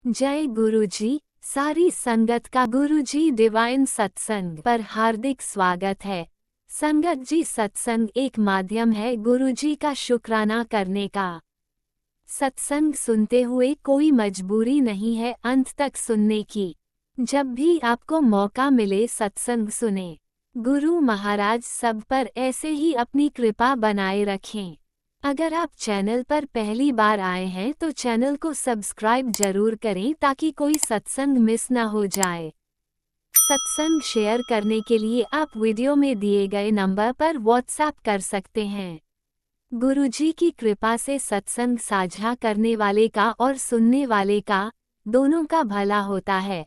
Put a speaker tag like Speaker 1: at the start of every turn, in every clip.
Speaker 1: जय गुरुजी। सारी संगत का गुरुजी डिवाइन सत्संग पर हार्दिक स्वागत है। संगत जी, सत्संग एक माध्यम है गुरुजी का शुक्राना करने का। सत्संग सुनते हुए कोई मजबूरी नहीं है अंत तक सुनने की। जब भी आपको मौका मिले सत्संग सुने। गुरु महाराज सब पर ऐसे ही अपनी कृपा बनाए रखें। अगर आप चैनल पर पहली बार आए हैं तो चैनल को सब्सक्राइब जरूर करें ताकि कोई सत्संग मिस ना हो जाए। सत्संग शेयर करने के लिए आप वीडियो में दिए गए नंबर पर व्हाट्सएप कर सकते हैं। गुरुजी की कृपा से सत्संग साझा करने वाले का और सुनने वाले का दोनों का भला होता है।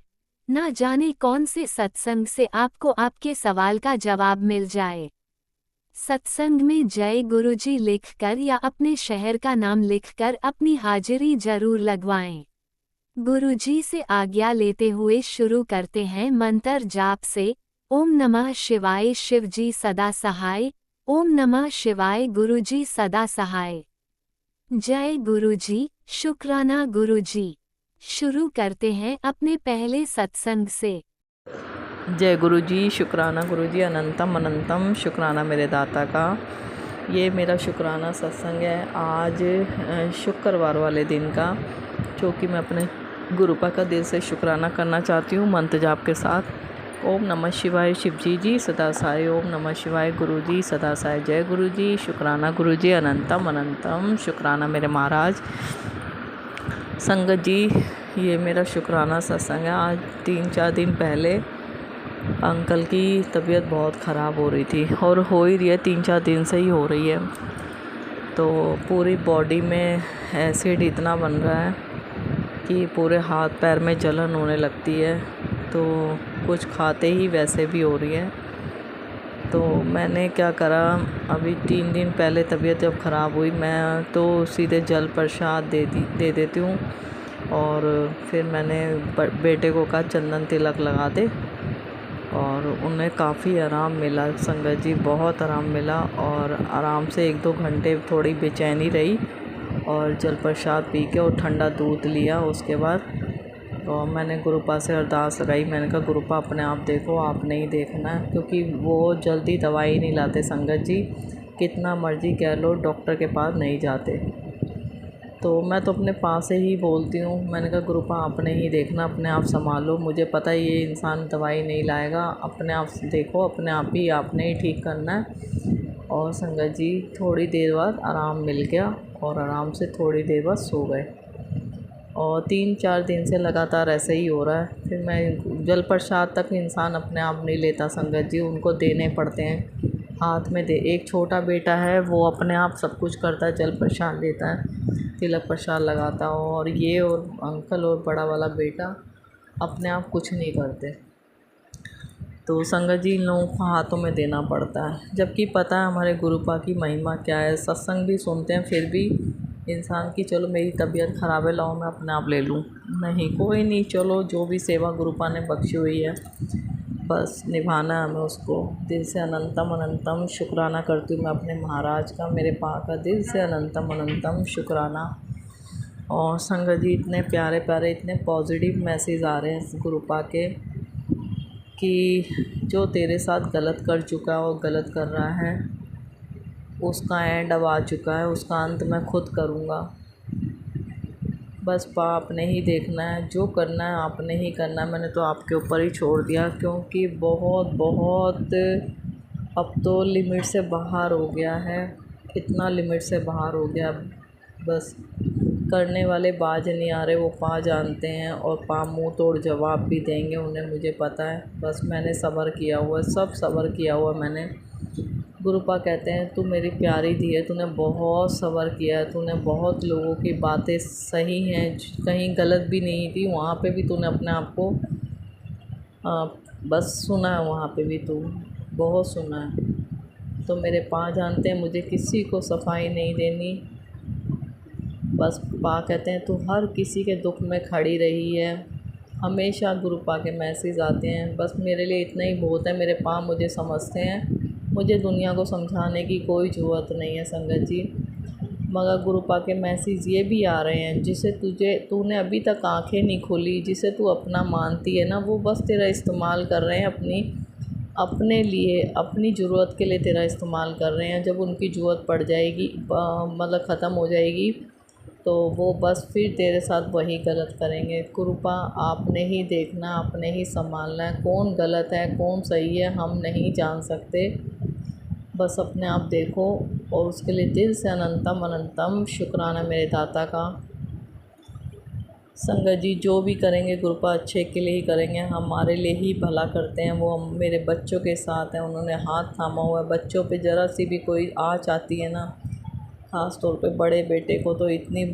Speaker 1: ना जाने कौन से सत्संग से आपको आपके सवाल का जवाब मिल जाए। सत्संग में जय गुरुजी लिखकर या अपने शहर का नाम लिखकर अपनी हाजिरी जरूर लगवाएं। गुरुजी से आज्ञा लेते हुए शुरू करते हैं मंत्र जाप से। ओम नमः शिवाय शिवजी सदा सहाय। ओम नमः शिवाय गुरुजी सदा सहाय। जय गुरुजी, शुक्राना गुरुजी। शुरू करते हैं अपने पहले सत्संग से।
Speaker 2: जय गुरु जी, शुक्राना गुरु जी, अनंतम अनंतम शुक्राना मेरे दाता का। ये मेरा शुक्राना सत्संग है आज शुक्रवार वाले दिन का, जो कि मैं अपने गुरुपा का दिल से शुक्राना करना चाहती हूँ मंत्र जाप के साथ। ओम नमः शिवाय शिवजी जी सदा साय। ओम नमः शिवाय गुरु जी सदा साय। जय गुरु जी, शुक्राना गुरु जी, अनंतम अनंतम शुक्राना मेरे महाराज। संगत जी, ये मेरा शुक्राना सत्संग है। आज 3-4 दिन पहले अंकल की तबीयत बहुत ख़राब हो रही थी और हो ही रही है, 3-4 दिन से ही हो रही है। तो पूरी बॉडी में एसिड इतना बन रहा है कि पूरे हाथ पैर में जलन होने लगती है। तो कुछ खाते ही वैसे भी हो रही है। तो मैंने क्या करा, अभी 3 दिन पहले तबीयत जब ख़राब हुई, मैं तो सीधे जल प्रसाद दे देती हूँ। और फिर मैंने बेटे को कहा चंदन तिलक लगा दे, और उन्हें काफ़ी आराम मिला संगत जी, बहुत आराम मिला। और आराम से 1-2 घंटे थोड़ी बेचैनी रही और जल प्रसाद पी के और ठंडा दूध लिया। उसके बाद और मैंने गुरुपा से अरदास लगाई। मैंने कहा गुरुपा अपने आप देखो, आप नहीं देखना है, क्योंकि वो जल्दी दवाई नहीं लाते संगत जी, कितना मर्जी कह लो डॉक्टर के पास नहीं जाते। तो मैं तो अपने पास से ही बोलती हूँ, मैंने कहा गुरुपा आपने ही देखना, अपने आप संभालो, मुझे पता है ये इंसान दवाई नहीं लाएगा, अपने आप देखो, अपने आप ही आपने ही ठीक करना है। और संगत जी, थोड़ी देर बाद आराम मिल गया और आराम से थोड़ी देर बाद सो गए। और 3-4 दिन से लगातार ऐसे ही हो रहा है। फिर मैं जल प्रसाद तक इंसान अपने आप नहीं लेता संगत जी, उनको देने पड़ते हैं, हाथ में दे। एक छोटा बेटा है, वो अपने आप सब कुछ करता है, जल प्रसाद देता है, तिलक प्रसाद लगाता हो। और ये और अंकल और बड़ा वाला बेटा अपने आप कुछ नहीं करते। तो संगत जी, इन लोगों को हाथों में देना पड़ता है, जबकि पता है हमारे गुरुपा की महिमा क्या है। सत्संग भी सुनते हैं, फिर भी इंसान की चलो मेरी तबीयत ख़राब है, लाओ मैं अपने आप ले लूँ, नहीं, कोई नहीं, चलो जो भी सेवा गुरुपा ने बख्शी हुई है बस निभाना है हमें उसको। दिल से अनंतम अनंतम शुक्राना करती हूँ मैं अपने महाराज का, मेरे पा का दिल से अनंतम अनंतम शुक्राना। और संगत जी, इतने प्यारे प्यारे, इतने पॉजिटिव मैसेज आ रहे हैं गुरुपा के कि जो तेरे साथ गलत कर चुका है और गलत कर रहा है, उसका एंड अब आ चुका है, उसका अंत मैं खुद करूँगा। बस पा आपने ही देखना है, जो करना है आपने ही करना है, मैंने तो आपके ऊपर ही छोड़ दिया, क्योंकि बहुत बहुत अब तो लिमिट से बाहर हो गया है, इतना लिमिट से बाहर हो गया। बस करने वाले बाज नहीं आ रहे, वो पा जानते हैं, और पा मुंह तोड़ जवाब भी देंगे उन्हें, मुझे पता है। बस मैंने सब्र किया हुआ है, सब सब्र किया हुआ मैंने। गुरुपा कहते हैं तू मेरी प्यारी धी है, तूने बहुत सब्र किया है, तूने बहुत लोगों की बातें सही हैं, कहीं गलत भी नहीं थी, वहाँ पे भी तूने अपने आप को बस सुना है, वहाँ पे भी तू बहुत सुना है। तो मेरे पा जानते हैं मुझे किसी को सफाई नहीं देनी। बस पा कहते हैं तू हर किसी के दुख में खड़ी रही है। हमेशा गुरुपा के मैसेज आते हैं, बस मेरे लिए इतना ही बहुत है। मेरे पा मुझे समझते हैं, मुझे दुनिया को समझाने की कोई ज़रूरत नहीं है संगत जी। मगर गुरुपा के मैसेज ये भी आ रहे हैं, जिसे तूने अभी तक आंखें नहीं खोली, जिसे तू अपना मानती है ना, वो बस तेरा इस्तेमाल कर रहे हैं अपने लिए, अपनी ज़रूरत के लिए तेरा इस्तेमाल कर रहे हैं। जब उनकी ज़रूरत पड़ जाएगी, मतलब ख़त्म हो जाएगी, तो वो बस फिर तेरे साथ वही गलत करेंगे। कृपा आपने ही देखना, आपने ही संभालना है। कौन गलत है कौन सही है हम नहीं जान सकते, बस अपने आप देखो। और उसके लिए दिल से अनंतम अनंतम शुक्राना मेरे दाता का। संगत जी जो भी करेंगे कृपा अच्छे के लिए ही करेंगे, हमारे लिए ही भला करते हैं। वो मेरे बच्चों के साथ हैं, उन्होंने हाथ थामा हुआ है। बच्चों पे ज़रा सी भी कोई आँच आती है ना, ख़ास तौर पे बड़े बेटे को तो इतनी,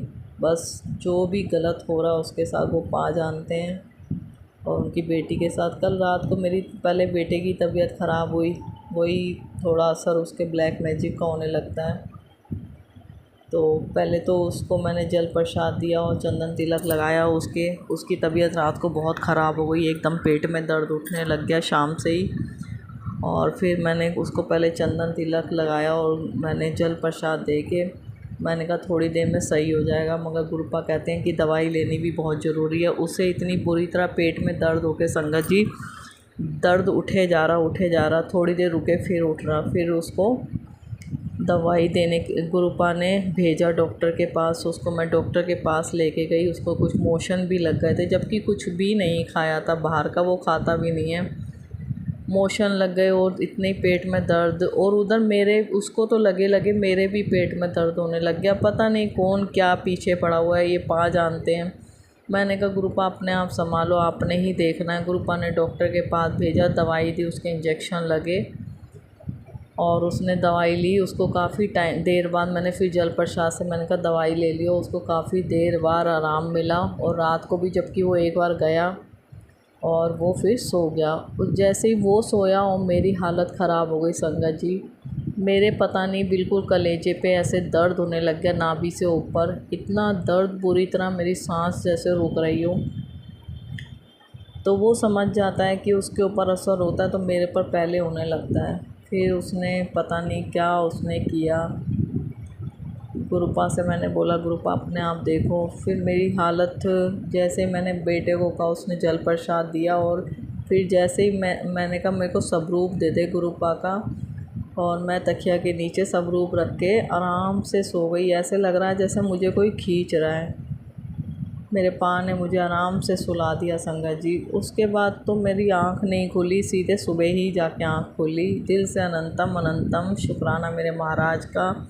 Speaker 2: बस जो भी गलत हो रहा है उसके साथ वो पा जानते हैं। और उनकी बेटी के साथ कल रात को मेरी पहले बेटे की तबीयत ख़राब हुई, वही थोड़ा असर उसके ब्लैक मैजिक का होने लगता है। तो पहले तो उसको मैंने जल प्रसाद दिया और चंदन तिलक लगाया। उसकी तबीयत रात को बहुत ख़राब हो गई, एकदम पेट में दर्द उठने लग गया शाम से ही। और फिर मैंने उसको पहले चंदन तिलक लगाया और मैंने जल प्रसाद दे के मैंने कहा थोड़ी देर में सही हो जाएगा। मगर गुरुपा कहते हैं कि दवाई लेनी भी बहुत ज़रूरी है। उसे इतनी बुरी तरह पेट में दर्द हो के संगत जी, दर्द उठे जा रहा, थोड़ी देर रुके फिर उठ रहा। फिर उसको दवाई देने के गुरुपा ने भेजा डॉक्टर के पास। उसको मैं डॉक्टर के पास लेके गई। उसको कुछ मोशन भी लग गए थे, जबकि कुछ भी नहीं खाया था बाहर का, वो खाता भी नहीं है। मोशन लग गए और इतने पेट में दर्द, और उधर मेरे उसको तो लगे मेरे भी पेट में दर्द होने लग गया। पता नहीं कौन क्या पीछे पड़ा हुआ है, ये पा जानते हैं। मैंने कहा गुरुपा अपने आप संभालो, आपने ही देखना है। गुरुपा ने डॉक्टर के पास भेजा, दवाई दी, उसके इंजेक्शन लगे और उसने दवाई ली। उसको काफ़ी टाइम देर बाद मैंने फिर जल प्रसाद से मैंने कहा दवाई ले लियो। उसको काफ़ी देर बाद आराम मिला। और रात को भी जबकि वो एक बार गया और वो फिर सो गया। जैसे ही वो सोया और मेरी हालत ख़राब हो गई संगत जी। मेरे पता नहीं बिल्कुल कलेजे पे ऐसे दर्द होने लग गया, नाभि से ऊपर इतना दर्द, बुरी तरह मेरी सांस जैसे रुक रही हो। तो वो समझ जाता है कि उसके ऊपर असर होता है, तो मेरे पर पहले होने लगता है। फिर उसने पता नहीं क्या उसने किया। गुरुपा से मैंने बोला गुरुपा अपने आप देखो। फिर मेरी हालत, जैसे मैंने बेटे को कहा उसने जल प्रसाद दिया। और फिर जैसे ही मैंने कहा मेरे को स्वरूप दे दे गुरुपा का, और मैं तकिया के नीचे स्वरूप रख के आराम से सो गई। ऐसे लग रहा है जैसे मुझे कोई खींच रहा है। मेरे पा ने मुझे आराम से सुला दिया संगत जी। उसके बाद तो मेरी आँख नहीं खुली, सीधे सुबह ही जाके आँख खुली। दिल से अनंतम अनंतम शुक्राना मेरे महाराज का,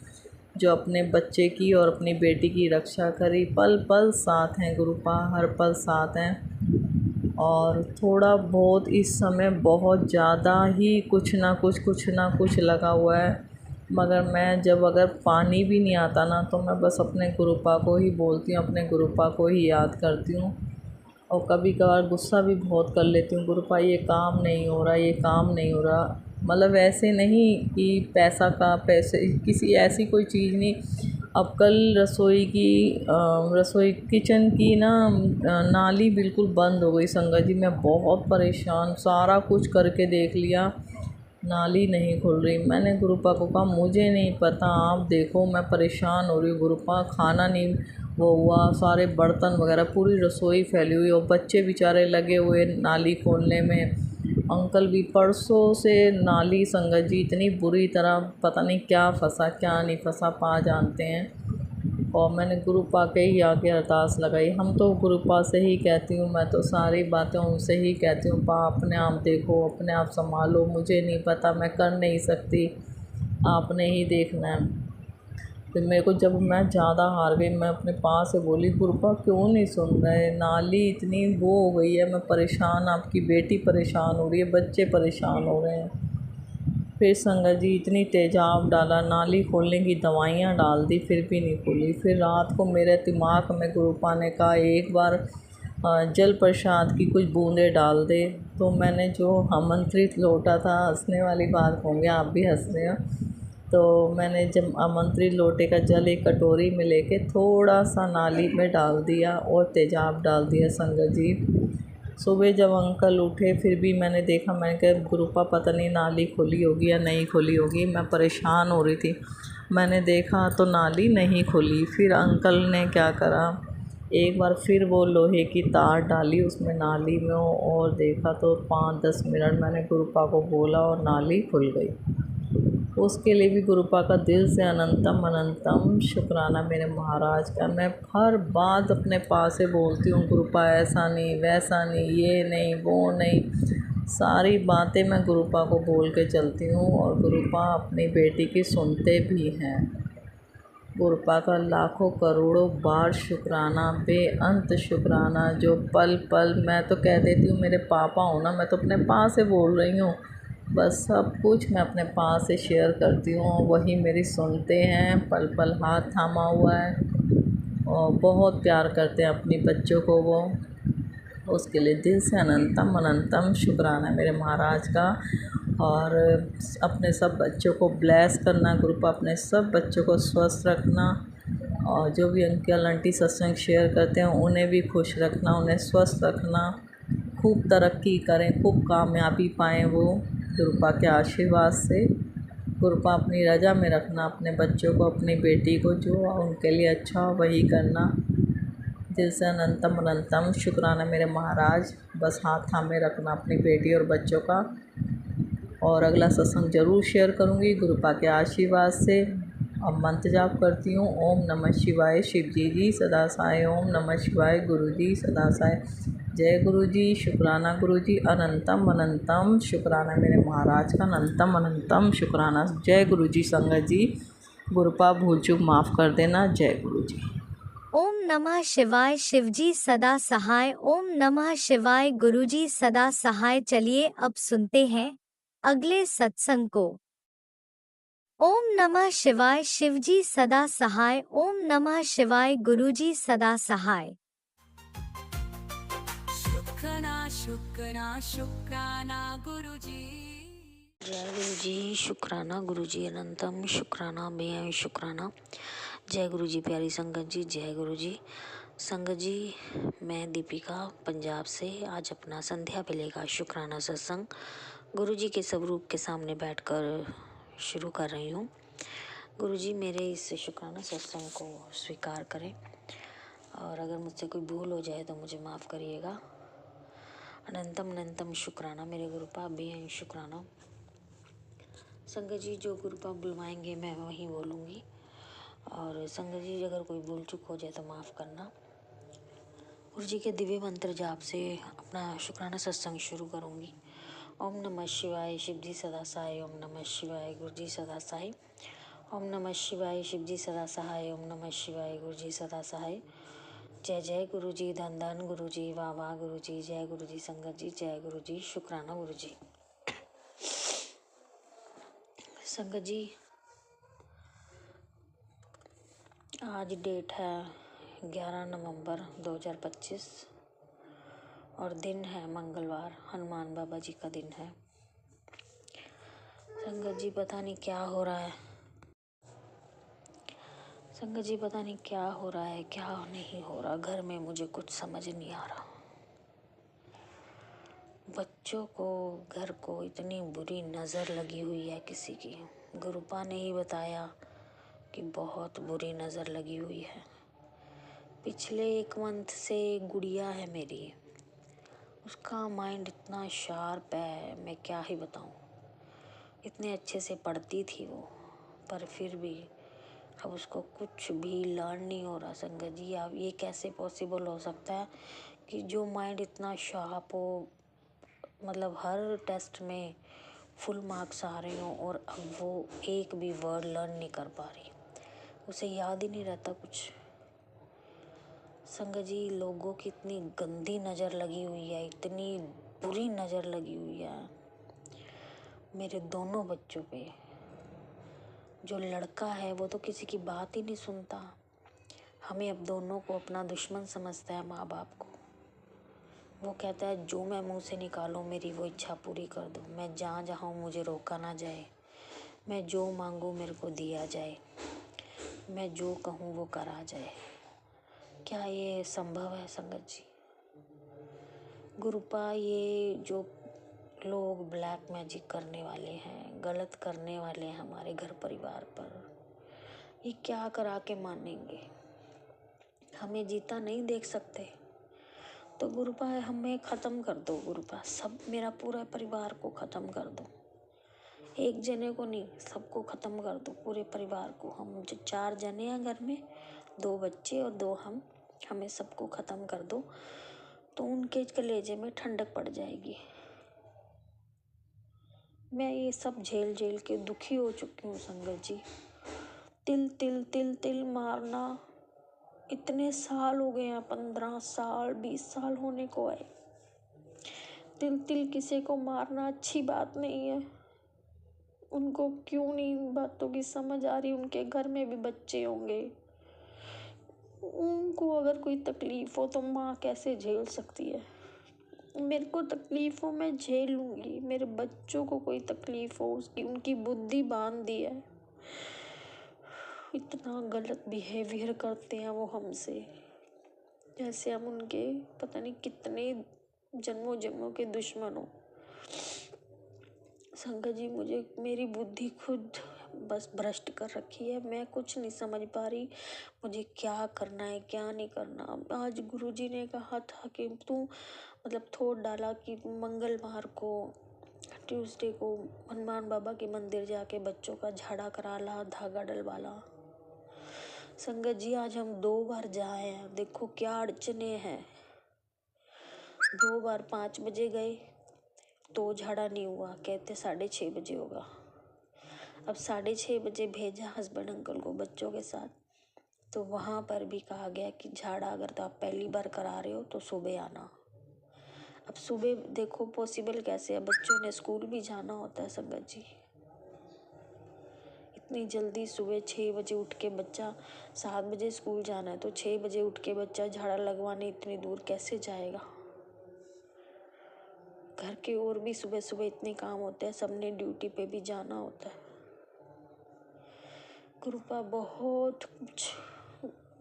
Speaker 2: जो अपने बच्चे की और अपनी बेटी की रक्षा करी। पल पल साथ हैं गुरुपा, हर पल साथ हैं। और थोड़ा बहुत इस समय बहुत ज़्यादा ही कुछ ना कुछ लगा हुआ है। मगर मैं जब अगर पानी भी नहीं आता ना, तो मैं बस अपने गुरुपा को ही बोलती हूँ, अपने गुरुपा को ही याद करती हूँ। और कभी कभार गुस्सा भी बहुत कर लेती हूँ, गुरुपा ये काम नहीं हो रहा, ये काम नहीं हो रहा। मतलब ऐसे नहीं कि पैसे किसी ऐसी कोई चीज़ नहीं। अब कल रसोई किचन की ना नाली बिल्कुल बंद हो गई संगत जी। मैं बहुत परेशान, सारा कुछ करके देख लिया, नाली नहीं खुल रही। मैंने गुरुपा को कहा मुझे नहीं पता, आप देखो, मैं परेशान हो रही हूँ गुरुपा। खाना नहीं वो हुआ, सारे बर्तन वगैरह, पूरी रसोई फैली हुई, और बच्चे बेचारे लगे हुए नाली खोलने में। अंकल भी परसों से नाली संगत जी इतनी बुरी तरह, पता नहीं क्या फंसा क्या नहीं फंसा, पा जानते हैं। और मैंने गुरुपा के ही आके अरदास लगाई। हम तो गुरुपा से ही कहती हूँ, मैं तो सारी बातें उनसे ही कहती हूँ। पा अपने आप देखो, अपने आप संभालो, मुझे नहीं पता, मैं कर नहीं सकती, आपने ही देखना है। फिर मेरे को जब मैं ज़्यादा हार गई, मैं अपने पा से बोली गुरुपा क्यों नहीं सुन रहे, नाली इतनी वो हो गई है, मैं परेशान, आपकी बेटी परेशान हो रही है, बच्चे परेशान हो रहे हैं। फिर संगत जी इतनी तेज़ाब डाला, नाली खोलने की दवाइयाँ डाल दी, फिर भी नहीं खुली। फिर रात को मेरे दिमाग में गुरुपा ने कहा एक बार जल प्रसाद की कुछ बूंदें डाल दे। तो मैंने जो आमंत्रित लोटा था, हंसने वाली बात होंगे, आप भी हंस रहे हो, तो मैंने जब आमंत्रित लोटे का जल एक कटोरी में लेके थोड़ा सा नाली में डाल दिया और तेज़ाब डाल दिया संगत जी। सुबह जब अंकल उठे फिर भी मैंने देखा, मैंने कहा गुरुपा पता नहीं नाली खुली होगी या नहीं खुली होगी, मैं परेशान हो रही थी। मैंने देखा तो नाली नहीं खुली। फिर अंकल ने क्या करा, एक बार फिर वो लोहे की तार डाली उसमें नाली में, और देखा तो 5-10 मिनट मैंने गुरुपा को बोला और नाली खुल गई। उसके लिए भी गुरुपा का दिल से अनंतम अनंतम शुक्राना मेरे महाराज का। मैं हर बात अपने पास से बोलती हूँ, गुरुपा ऐसा नहीं, वैसा नहीं, ये नहीं, वो नहीं, सारी बातें मैं गुरुपा को बोल के चलती हूँ, और गुरुपा अपनी बेटी की सुनते भी हैं। गुरुपा का लाखों करोड़ों बार शुक्राना, बेअंत शुक्राना। जो पल पल मैं तो कह देती हूँ मेरे पापा हो ना, मैं तो अपने पास से बोल रही हूँ, बस सब कुछ मैं अपने पास से शेयर करती हूँ, वही मेरी सुनते हैं, पल पल हाथ थामा हुआ है, और बहुत प्यार करते हैं अपनी बच्चों को वो। उसके लिए दिल से अनंतम अनंतम शुक्राना मेरे महाराज का। और अपने सब बच्चों को ब्लेस करना ग्रुप, अपने सब बच्चों को स्वस्थ रखना, और जो भी अंकल आंटी सत्संग शेयर करते हैं उन्हें भी खुश रखना, उन्हें स्वस्थ रखना, खूब तरक्की करें, खूब कामयाबी पाएँ वो गुरुपा के आशीर्वाद से। गुरुपा अपनी रज़ा में रखना अपने बच्चों को, अपनी बेटी को, जो उनके लिए अच्छा हो वही करना। दिल से अनंतम अनंतम शुक्राना मेरे महाराज। बस हाथ थामे रखना अपनी बेटी और बच्चों का। और अगला सत्संग ज़रूर शेयर करूँगी गुरुपा के आशीर्वाद से। अब मंत्र जाप करती हूँ, ओम नमः शिवाय शिव जी सदा साय, ओम नमः शिवाय गुरु जी सदा साय। जय गुरु जी, शुक्राना गुरु जी, अनंतम अनंतम शुक्राना मेरे महाराज का, अनंतम अनंतम शुक्राना। जय गुरु जी संगत जी, गुरुपा भूल चूक माफ़ कर देना। जय गुरु जी।
Speaker 1: ओम नमः शिवाय शिवजी सदा सहाय, ओम नमः शिवाय गुरुजी सदा सहाय। चलिए अब सुनते हैं अगले सत्संग को। ओम नमः शिवाय शिवजी सदा सहाय, ओम नमः शिवाय गुरुजी सदा सहाय।
Speaker 3: शुक्राना शुक्राना शुक्राना गुरुजी।
Speaker 4: जय गुरु जी, शुक्राना गुरु जी, अनंतम शुक्राना, बेअंत शुक्राना। जय गुरु जी, प्यारी संगत जी, जय गुरु जी। संगत जी, मैं दीपिका पंजाब से आज अपना संध्या बेले का शुक्राना सत्संग गुरु जी के स्वरूप के सामने बैठकर शुरू कर रही हूँ। गुरु जी मेरे इस शुक्राना सत्संग को स्वीकार करें, और अगर मुझसे कोई भूल हो जाए तो मुझे माफ़ करिएगा। अनंतम अनंतम शुक्राना मेरे गुरुपा, बेअंत शुक्राना। संगत जी, जो गुरुपा बुलवाएंगे मैं वहीं बोलूँगी, और संगत जी अगर कोई भूल चूक हो जाए तो माफ़ करना। गुरु जी के दिव्य मंत्र जाप से अपना शुक्राना सत्संग शुरू करूँगी। ओम नमः शिवाय शिव जी सदा सहाय, ओम नमः शिवाय गुरु जी सदा सहाय, ओम नमः शिवाय शिव जी सदा सहाय, ओम नमः शिवाय गुरु जी सदा सहाय। जय जय गुरु जी, धन धन गुरु जी, वाह वाह गुरु जी, जय गुरु जी संगत जी, जय गुरु जी, शुक्राना गुरु जी। संगत जी, आज डेट है 11 नवंबर 2025 और दिन है मंगलवार, हनुमान बाबा जी का दिन है। संगत जी पता नहीं क्या हो रहा है, संगत जी पता नहीं क्या हो रहा है, क्या नहीं हो रहा, घर में मुझे कुछ समझ नहीं आ रहा। बच्चों को, घर को इतनी बुरी नज़र लगी हुई है किसी की। गुरुपा ने ही बताया कि बहुत बुरी नज़र लगी हुई है। पिछले 1 मंथ से गुड़िया है मेरी, उसका माइंड इतना शार्प है, मैं क्या ही बताऊं। इतने अच्छे से पढ़ती थी वो, पर फिर भी अब उसको कुछ भी लर्न नहीं हो रहा। संगत जी, अब ये कैसे पॉसिबल हो सकता है कि जो माइंड इतना शार्प हो, मतलब हर टेस्ट में फुल मार्क्स आ रहे हों, और अब वो एक भी वर्ड लर्न नहीं कर पा रही, उसे याद ही नहीं रहता कुछ। संगत जी, लोगों की इतनी गंदी नज़र लगी हुई है, इतनी बुरी नज़र लगी हुई है मेरे दोनों बच्चों पे। जो लड़का है वो तो किसी की बात ही नहीं सुनता, हमें अब दोनों को अपना दुश्मन समझता है, माँ बाप को। वो कहता है जो मैं मुंह से निकालूं मेरी वो इच्छा पूरी कर दो, मैं जहाँ जाऊँ मुझे रोका ना जाए, मैं जो मांगूं मेरे को दिया जाए, मैं जो कहूँ वो करा जाए। क्या ये संभव है संगत जी? गुरुपा, ये जो लोग ब्लैक मैजिक करने वाले हैं, गलत करने वाले हैं हमारे घर परिवार पर, ये क्या करा के मानेंगे? हमें जीता नहीं देख सकते तो गुरुपा हमें ख़त्म कर दो। गुरुपा सब मेरा पूरा परिवार को ख़त्म कर दो, एक जने को नहीं, सबको ख़त्म कर दो, पूरे परिवार को। हम जो 4 जने हैं घर में, 2 बच्चे और 2 हमें सबको ख़त्म कर दो तो उनके कलेजे में ठंडक पड़ जाएगी। मैं ये सब झेल झेल के दुखी हो चुकी हूँ संगत जी। तिल तिल तिल तिल मारना इतने साल हो गए हैं, 15 साल 20 साल होने को आए। तिल तिल किसी को मारना अच्छी बात नहीं है। उनको क्यों नहीं इन बातों की समझ आ रही? उनके घर में भी बच्चे होंगे, उनको अगर कोई तकलीफ हो तो माँ कैसे झेल सकती है? मेरे को तकलीफ हो मैं झेल लूंगी, मेरे बच्चों को कोई तकलीफ हो उसकी उनकी बुद्धि बांध दी है। इतना गलत बिहेवियर करते हैं वो हमसे, जैसे हम उनके पता नहीं कितने जन्मों जन्मों के दुश्मन हो। संगत जी मुझे मेरी बुद्धि खुद बस भ्रष्ट कर रखी है। मैं कुछ नहीं समझ पा रही मुझे क्या करना है क्या नहीं करना। आज गुरुजी ने कहा था कि तू मतलब थोड़ा डाला कि मंगलवार को ट्यूसडे को हनुमान बाबा के मंदिर जाके बच्चों का झाड़ा करा ला, धागा डलवा ला। संगत जी आज हम 2 बार जाए हैं, देखो क्या अड़चने हैं। 2 बार 5 बजे गए तो झाड़ा नहीं हुआ, कहते 6:30 बजे होगा। अब 6:30 बजे भेजा हस्बैंड अंकल को बच्चों के साथ, तो वहाँ पर भी कहा गया कि झाड़ा अगर तो आप पहली बार करा रहे हो तो सुबह आना। अब सुबह देखो पॉसिबल कैसे है, बच्चों ने स्कूल भी जाना होता है संगत जी। इतनी जल्दी सुबह 6 बजे उठ के बच्चा 7 बजे स्कूल जाना है तो 6 बजे उठ के बच्चा झाड़ा लगवाने इतनी दूर कैसे जाएगा? घर के और भी सुबह सुबह इतने काम होते हैं, सबने ड्यूटी पे भी जाना होता है। कृपा बहुत कुछ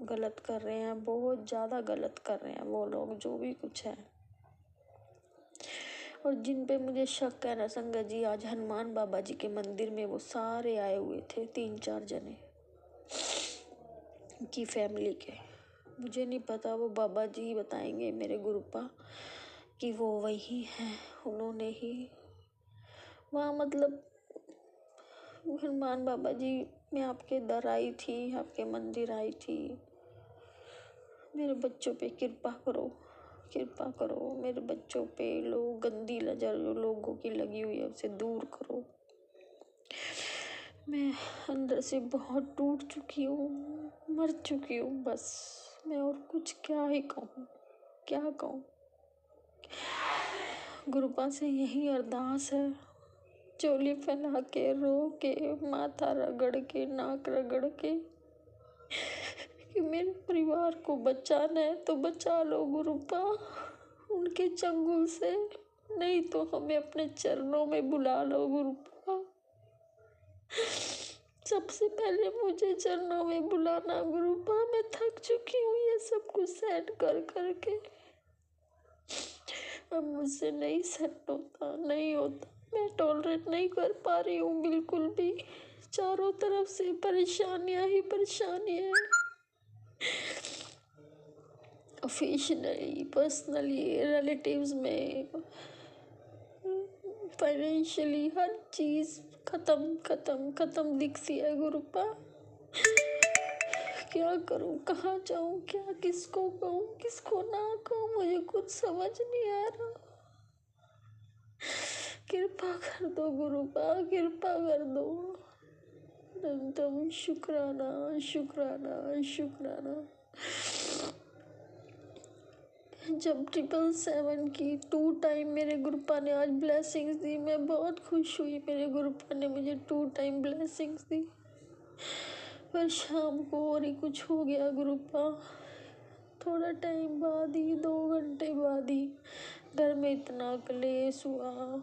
Speaker 4: गलत कर रहे हैं, बहुत ज़्यादा गलत कर रहे हैं वो लोग जो भी कुछ है। और जिन पे मुझे शक है ना संगत जी, आज हनुमान बाबा जी के मंदिर में वो सारे आए हुए थे, 3-4 जने की फैमिली के। मुझे नहीं पता, वो बाबा जी बताएंगे मेरे गुरुपा कि वो वही हैं। उन्होंने ही वहाँ मतलब हनुमान बाबा जी मैं आपके दर आई थी, आपके मंदिर आई थी। मेरे बच्चों पे कृपा करो, कृपा करो। मेरे बच्चों पे लोग गंदी नजर जो लोगों की लगी हुई है उसे दूर करो। मैं अंदर से बहुत टूट चुकी हूँ, मर चुकी हूँ बस। मैं और कुछ क्या ही कहूँ, क्या कहूँ। गुरुपा से यही अरदास है, चोली फैला के रो के माथा रगड़ के नाक रगड़ के कि मेरे परिवार को बचाना है तो बचा लो गुरुपा उनके चंगुल से, नहीं तो हमें अपने चरणों में बुला लो गुरुपा। सबसे पहले मुझे चरणों में बुलाना गुरुपा। मैं थक चुकी हूँ ये सब कुछ सेट कर करके, अब मुझसे नहीं सेट होता, नहीं होता। मैं टॉलरेट नहीं कर पा रही हूँ बिल्कुल भी। चारों तरफ से परेशानियां ही परेशानियां हैं, ऑफिशियली, पर्सनली, रिलेटिव्स में, फाइनेंशियली, हर चीज खत्म खत्म खत्म दिखती है गुरुपा। क्या करूं, कहाँ जाऊं, क्या किसको कहूं किसको ना कहूं, मुझे कुछ समझ नहीं आ रहा। कृपा कर दो गुरुपा, कृपा कर दो। अनंतम शुक्राना शुक्राना शुक्राना। जब 777 की 2 टाइम मेरे गुरुपा ने आज ब्लेसिंग्स दी, मैं बहुत खुश हुई। मेरे गुरुपा ने मुझे 2 टाइम ब्लेसिंग्स दी, पर शाम को और ही कुछ हो गया गुरुपा। थोड़ा टाइम बाद ही, 2 घंटे बाद ही घर में इतना कलेश हुआ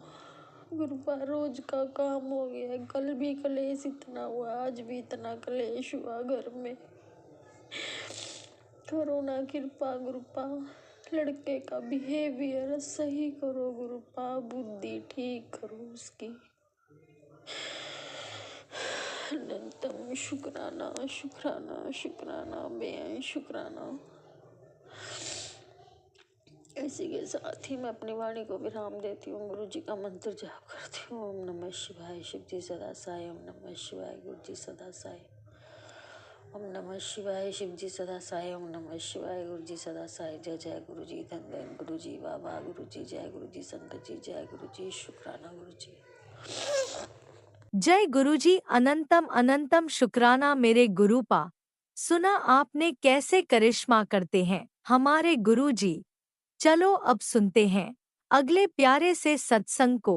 Speaker 4: गुरुपा। रोज का काम हो गया, कल भी कलेश इतना हुआ, आज भी इतना कलेश हुआ घर में। करो ना कृपा गुरुपा, लड़के का बिहेवियर सही करो गुरुपा, बुद्धि ठीक करो उसकी। अनंतम शुक्राना शुक्राना शुक्राना बेअंत शुक्राना। इसी के साथ ही मैं अपनी वाणी को विराम देती हूँ। गुरु जी का मंत्र जाप करती हूँ। ओम नमः शिवाय, शिव जी सदा साई। ओम नमः शिवाय, गुरु जी सदा साई। ओम नमः शिवाय, शिव जी सदा साई। ओम नमः शिवाय, गुरु जी सदा साई। जय जय गुरु जी, धन धन गुरु जी, बाबा गुरु जी, जय गुरु जी, संगत जी, जय गुरु जी, शुक्राना गुरु जी।
Speaker 1: जय गुरुजी, अनंतम अनंतम शुक्राना मेरे गुरुपा। सुना आपने कैसे करिश्मा करते हैं हमारे गुरुजी। चलो अब सुनते हैं अगले प्यारे से सत्संग को।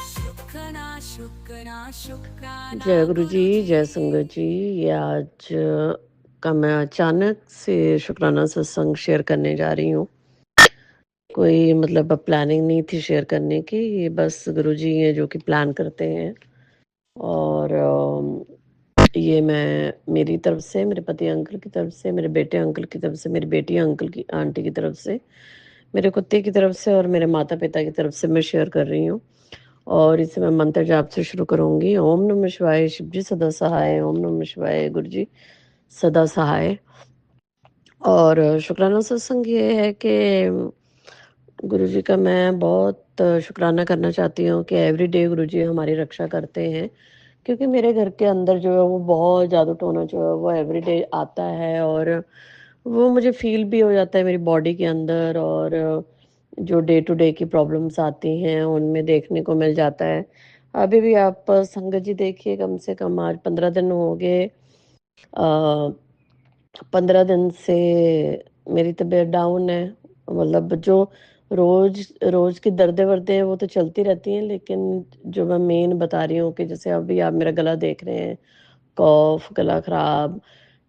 Speaker 3: शुक्राना शुक्राना शुक्राना
Speaker 5: जय गुरु जी,
Speaker 3: गुरुजी।
Speaker 5: जय संगत जी। ये आज का मैं अचानक से शुक्राना सत्संग शेयर करने जा रही हूँ। कोई मतलब अब प्लानिंग नहीं थी शेयर करने की, ये बस गुरु जी हैं जो कि प्लान करते हैं। और ये मैं मेरी तरफ से, मेरे पति अंकल की तरफ से, मेरे बेटे अंकल की तरफ से, मेरी बेटी अंकल की आंटी की तरफ से, मेरे कुत्ते की तरफ से और मेरे माता पिता की तरफ से मैं शेयर कर रही हूँ। और इसे मैं मंत्र जाप से शुरू करूंगी। ओम नमः शिवाय, शिव जी सदा सहाय। ओम नमः शिवाय, गुरु जी सदा सहाय। और शुक्राना सत्संग ये है कि गुरु जी का मैं बहुत शुक्राना करना चाहती हूँ कि एवरी डे गुरु जी हमारी रक्षा करते हैं। क्योंकि मेरे घर के अंदर जो है वो बहुत जादू टोना जो है वो एवरी डे आता है, और वो मुझे फील भी हो जाता है मेरी बॉडी के अंदर। और जो डे टू डे की प्रॉब्लम्स आती हैं उनमें देखने को मिल जाता है। अभी भी आप संगत जी देखिए, कम से कम आज 15 दिन हो गए। 15 दिन से मेरी तबीयत डाउन है। मतलब जो रोज रोज की दर्दे वर्दे हैं वो तो चलती रहती हैं, लेकिन जो मैं मेन बता रही हूँ कि जैसे अभी आप मेरा गला देख रहे हैं, कॉफ, गला खराब।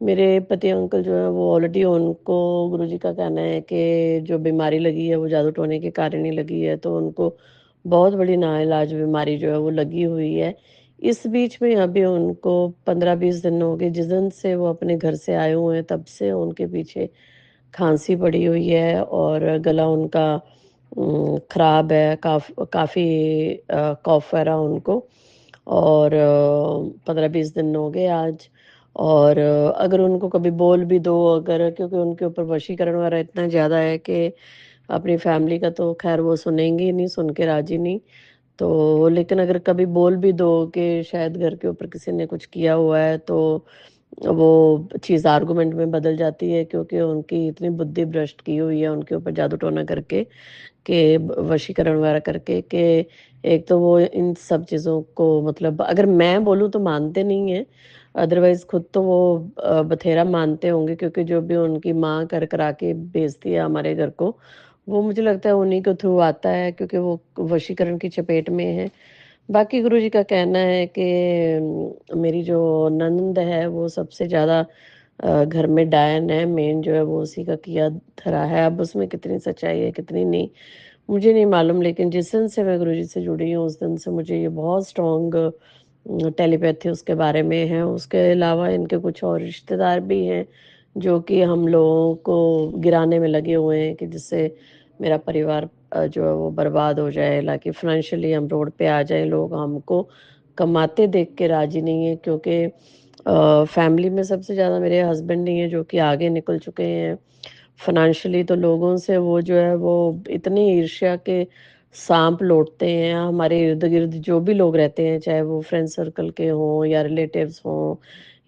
Speaker 5: मेरे पति अंकल जो है वो ऑलरेडी, उनको गुरुजी का कहना है कि जो बीमारी लगी है वो जादू टोने के कारण ही लगी है, तो उनको बहुत बड़ी नाइलाज बीमारी जो है वो लगी हुई है। इस बीच में अभी उनको 15-20 दिन हो गए, जिस दिन से वो अपने घर से आए हुए हैं तब से उनके पीछे खांसी पड़ी हुई है और गला उनका खराब है। काफ़ी कॉफ वगैरह उनको। और 15-20 दिन हो गए आज। और अगर उनको कभी बोल भी दो, अगर, क्योंकि उनके ऊपर वशीकरण वगैरह इतना ज़्यादा है कि अपनी फैमिली का तो खैर वो सुनेंगे ही नहीं, सुन के राजी नहीं। तो लेकिन अगर कभी बोल भी दो कि शायद घर के ऊपर किसी ने कुछ किया हुआ है, तो वो चीज़ आर्गुमेंट में बदल जाती है, क्योंकि उनकी इतनी बुद्धि भ्रष्ट की हुई है उनके ऊपर जादू टोना करके, कि वशीकरण वगैरह करके, कि एक तो वो इन सब चीज़ों को, मतलब अगर मैं बोलूँ तो मानते नहीं हैं। अदरवाइज खुद तो वो बथेरा मानते होंगे, क्योंकि जो भी उनकी माँ कर करा के भेजती है हमारे घर को, वो मुझे लगता है उन्हीं के थ्रू आता है, क्योंकि वो वशीकरण की चपेट में है। बाकी गुरुजी का कहना है कि मेरी जो ननद है वो सबसे ज़्यादा घर में डायन है, मेन जो है वो उसी का किया धरा है। अब उसमें कितनी सच्चाई है कितनी नहीं मुझे नहीं मालूम, लेकिन जिस दिन से मैं गुरुजी से जुड़ी हूँ उस दिन से मुझे ये बहुत स्ट्रॉन्ग टेलीपैथी उसके बारे में है। उसके अलावा इनके कुछ और रिश्तेदार भी हैं जो कि हम लोगों को गिराने में लगे हुए हैं कि जिससे मेरा परिवार जो है वो बर्बाद हो जाए, लाकि फाइनेंशियली हम रोड पे आ जाएं। लोग हमको कमाते देख के राजी नहीं है, क्योंकि फैमिली में सबसे ज़्यादा मेरे हस्बैंड ही हैं जो कि आगे निकल चुके हैं फाइनेंशियली। तो लोगों से वो जो है वो इतनी ईर्ष्या के सांप लौटते हैं। हमारे इर्द गिर्द जो भी लोग रहते हैं, चाहे वो फ्रेंड सर्कल के हों या रिलेटिव्स हों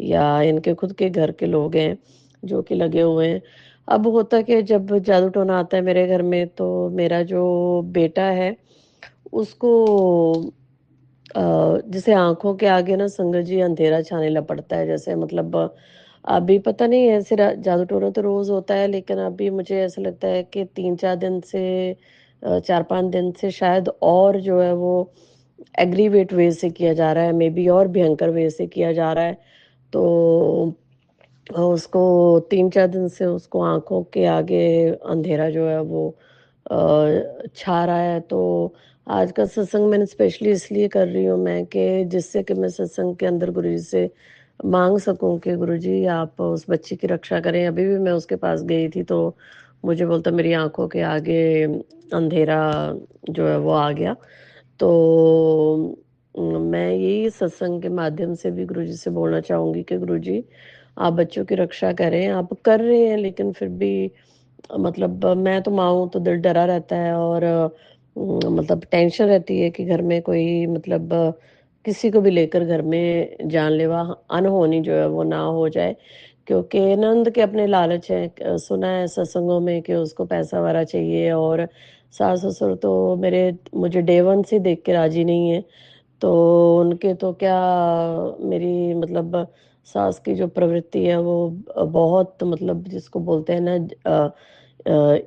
Speaker 5: या इनके खुद के घर के लोग हैं जो कि लगे हुए हैं। अब होता कि जब जादू टोना आता है मेरे घर में, तो मेरा जो बेटा है उसको जैसे आंखों के आगे ना संगत जी अंधेरा छाने लग पड़ता है। जैसे मतलब अभी पता नहीं, ऐसे जादू टोना तो रोज होता है, लेकिन अभी मुझे ऐसा लगता है कि 3-4 दिन से 4-5 दिन से शायद और जो है वो एग्रीवेट वे से किया जा रहा है, मे बी और भयंकर वे से किया जा रहा है। तो उसको 3-4 दिन से उसको आंखों के आगे अंधेरा जो है वो छा रहा है। तो आज का सत्संग मैंने स्पेशली इसलिए कर रही हूँ मैं, कि जिससे कि मैं सत्संग के अंदर गुरु जी से मांग सकूं कि गुरु जी आप उस बच्ची की रक्षा करें। अभी भी मैं उसके पास गई थी तो मुझे बोलता मेरी आंखों के आगे अंधेरा जो है वो आ गया। तो मैं यही सत्संग के माध्यम से भी गुरुजी से बोलना चाहूँगी कि गुरुजी, आप बच्चों की रक्षा करें। आप कर रहे हैं, लेकिन फिर भी मतलब मैं तो माँ हूँ, तो दिल डरा रहता है और मतलब टेंशन रहती है कि घर में कोई मतलब किसी को भी लेकर घर में जानलेवा अनहोनी जो है वो ना हो जाए। क्योंकि नंद के अपने लालच है, सुना है सत्संगों में कि उसको पैसा वगैरह चाहिए, और सास ससुर तो मेरे मुझे डे वन से देख के राजी नहीं है। तो उनके तो क्या, मेरी मतलब सास की जो प्रवृत्ति है वो बहुत मतलब जिसको बोलते हैं ना,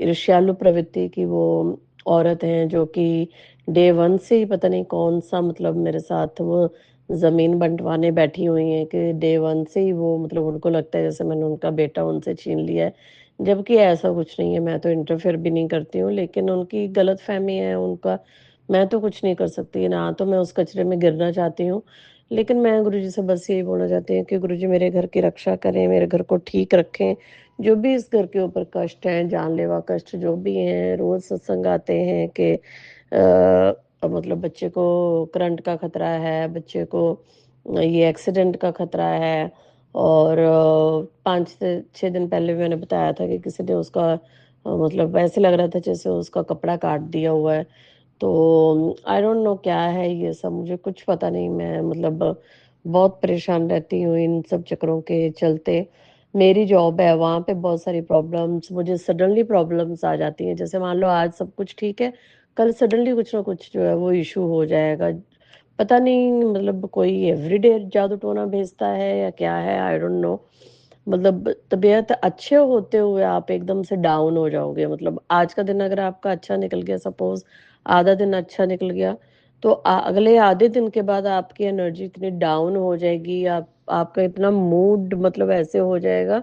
Speaker 5: ईर्ष्यालु प्रवृत्ति की वो औरत हैं, जो कि डे वन से ही पता नहीं कौन सा मतलब मेरे साथ वो जमीन बंटवाने बैठी हुई हैं कि डे वन से ही वो मतलब उनको लगता है जैसे मैंने उनका बेटा उनसे छीन लिया है। जबकि ऐसा कुछ नहीं है, मैं तो इंटरफेयर भी नहीं करती हूँ, लेकिन उनकी गलत फहमी है उनका। मैं तो कुछ नहीं कर सकती, ना तो मैं उस कचरे में गिरना चाहती हूँ। लेकिन मैं गुरुजी से बस यही बोलना चाहती हूँ कि गुरुजी मेरे घर की रक्षा करें, मेरे घर को ठीक रखें। जो भी इस घर के ऊपर कष्ट हैं, जानलेवा कष्ट जो भी हैं, रोज़ सत्संग आते हैं कि मतलब बच्चे को करंट का खतरा है, बच्चे को ये एक्सीडेंट का खतरा है, और 5 से 6 दिन पहले भी मैंने बताया था कि किसी ने उसका मतलब ऐसे लग रहा था जैसे उसका कपड़ा काट दिया हुआ है। तो आई डोंट नो क्या है ये सब, मुझे कुछ पता नहीं। मैं मतलब बहुत परेशान रहती हूँ इन सब चक्करों के चलते। मेरी जॉब है, वहाँ पे बहुत सारी प्रॉब्लम्स, मुझे सडनली प्रॉब्लम्स आ जाती हैं। जैसे मान लो आज सब कुछ ठीक है, कल सडनली कुछ ना कुछ जो है वो इश्यू हो जाएगा। पता नहीं मतलब कोई एवरीडे जादू टोना भेजता है या क्या है, आई डोंट नो। मतलब तबीयत अच्छे होते हुए आप एकदम से डाउन हो जाओगे। मतलब आज का दिन अगर आपका अच्छा निकल गया, सपोज आधा दिन अच्छा निकल गया, तो अगले आधे दिन के बाद आपकी एनर्जी इतनी डाउन हो जाएगी, आप आपका इतना मूड मतलब ऐसे हो जाएगा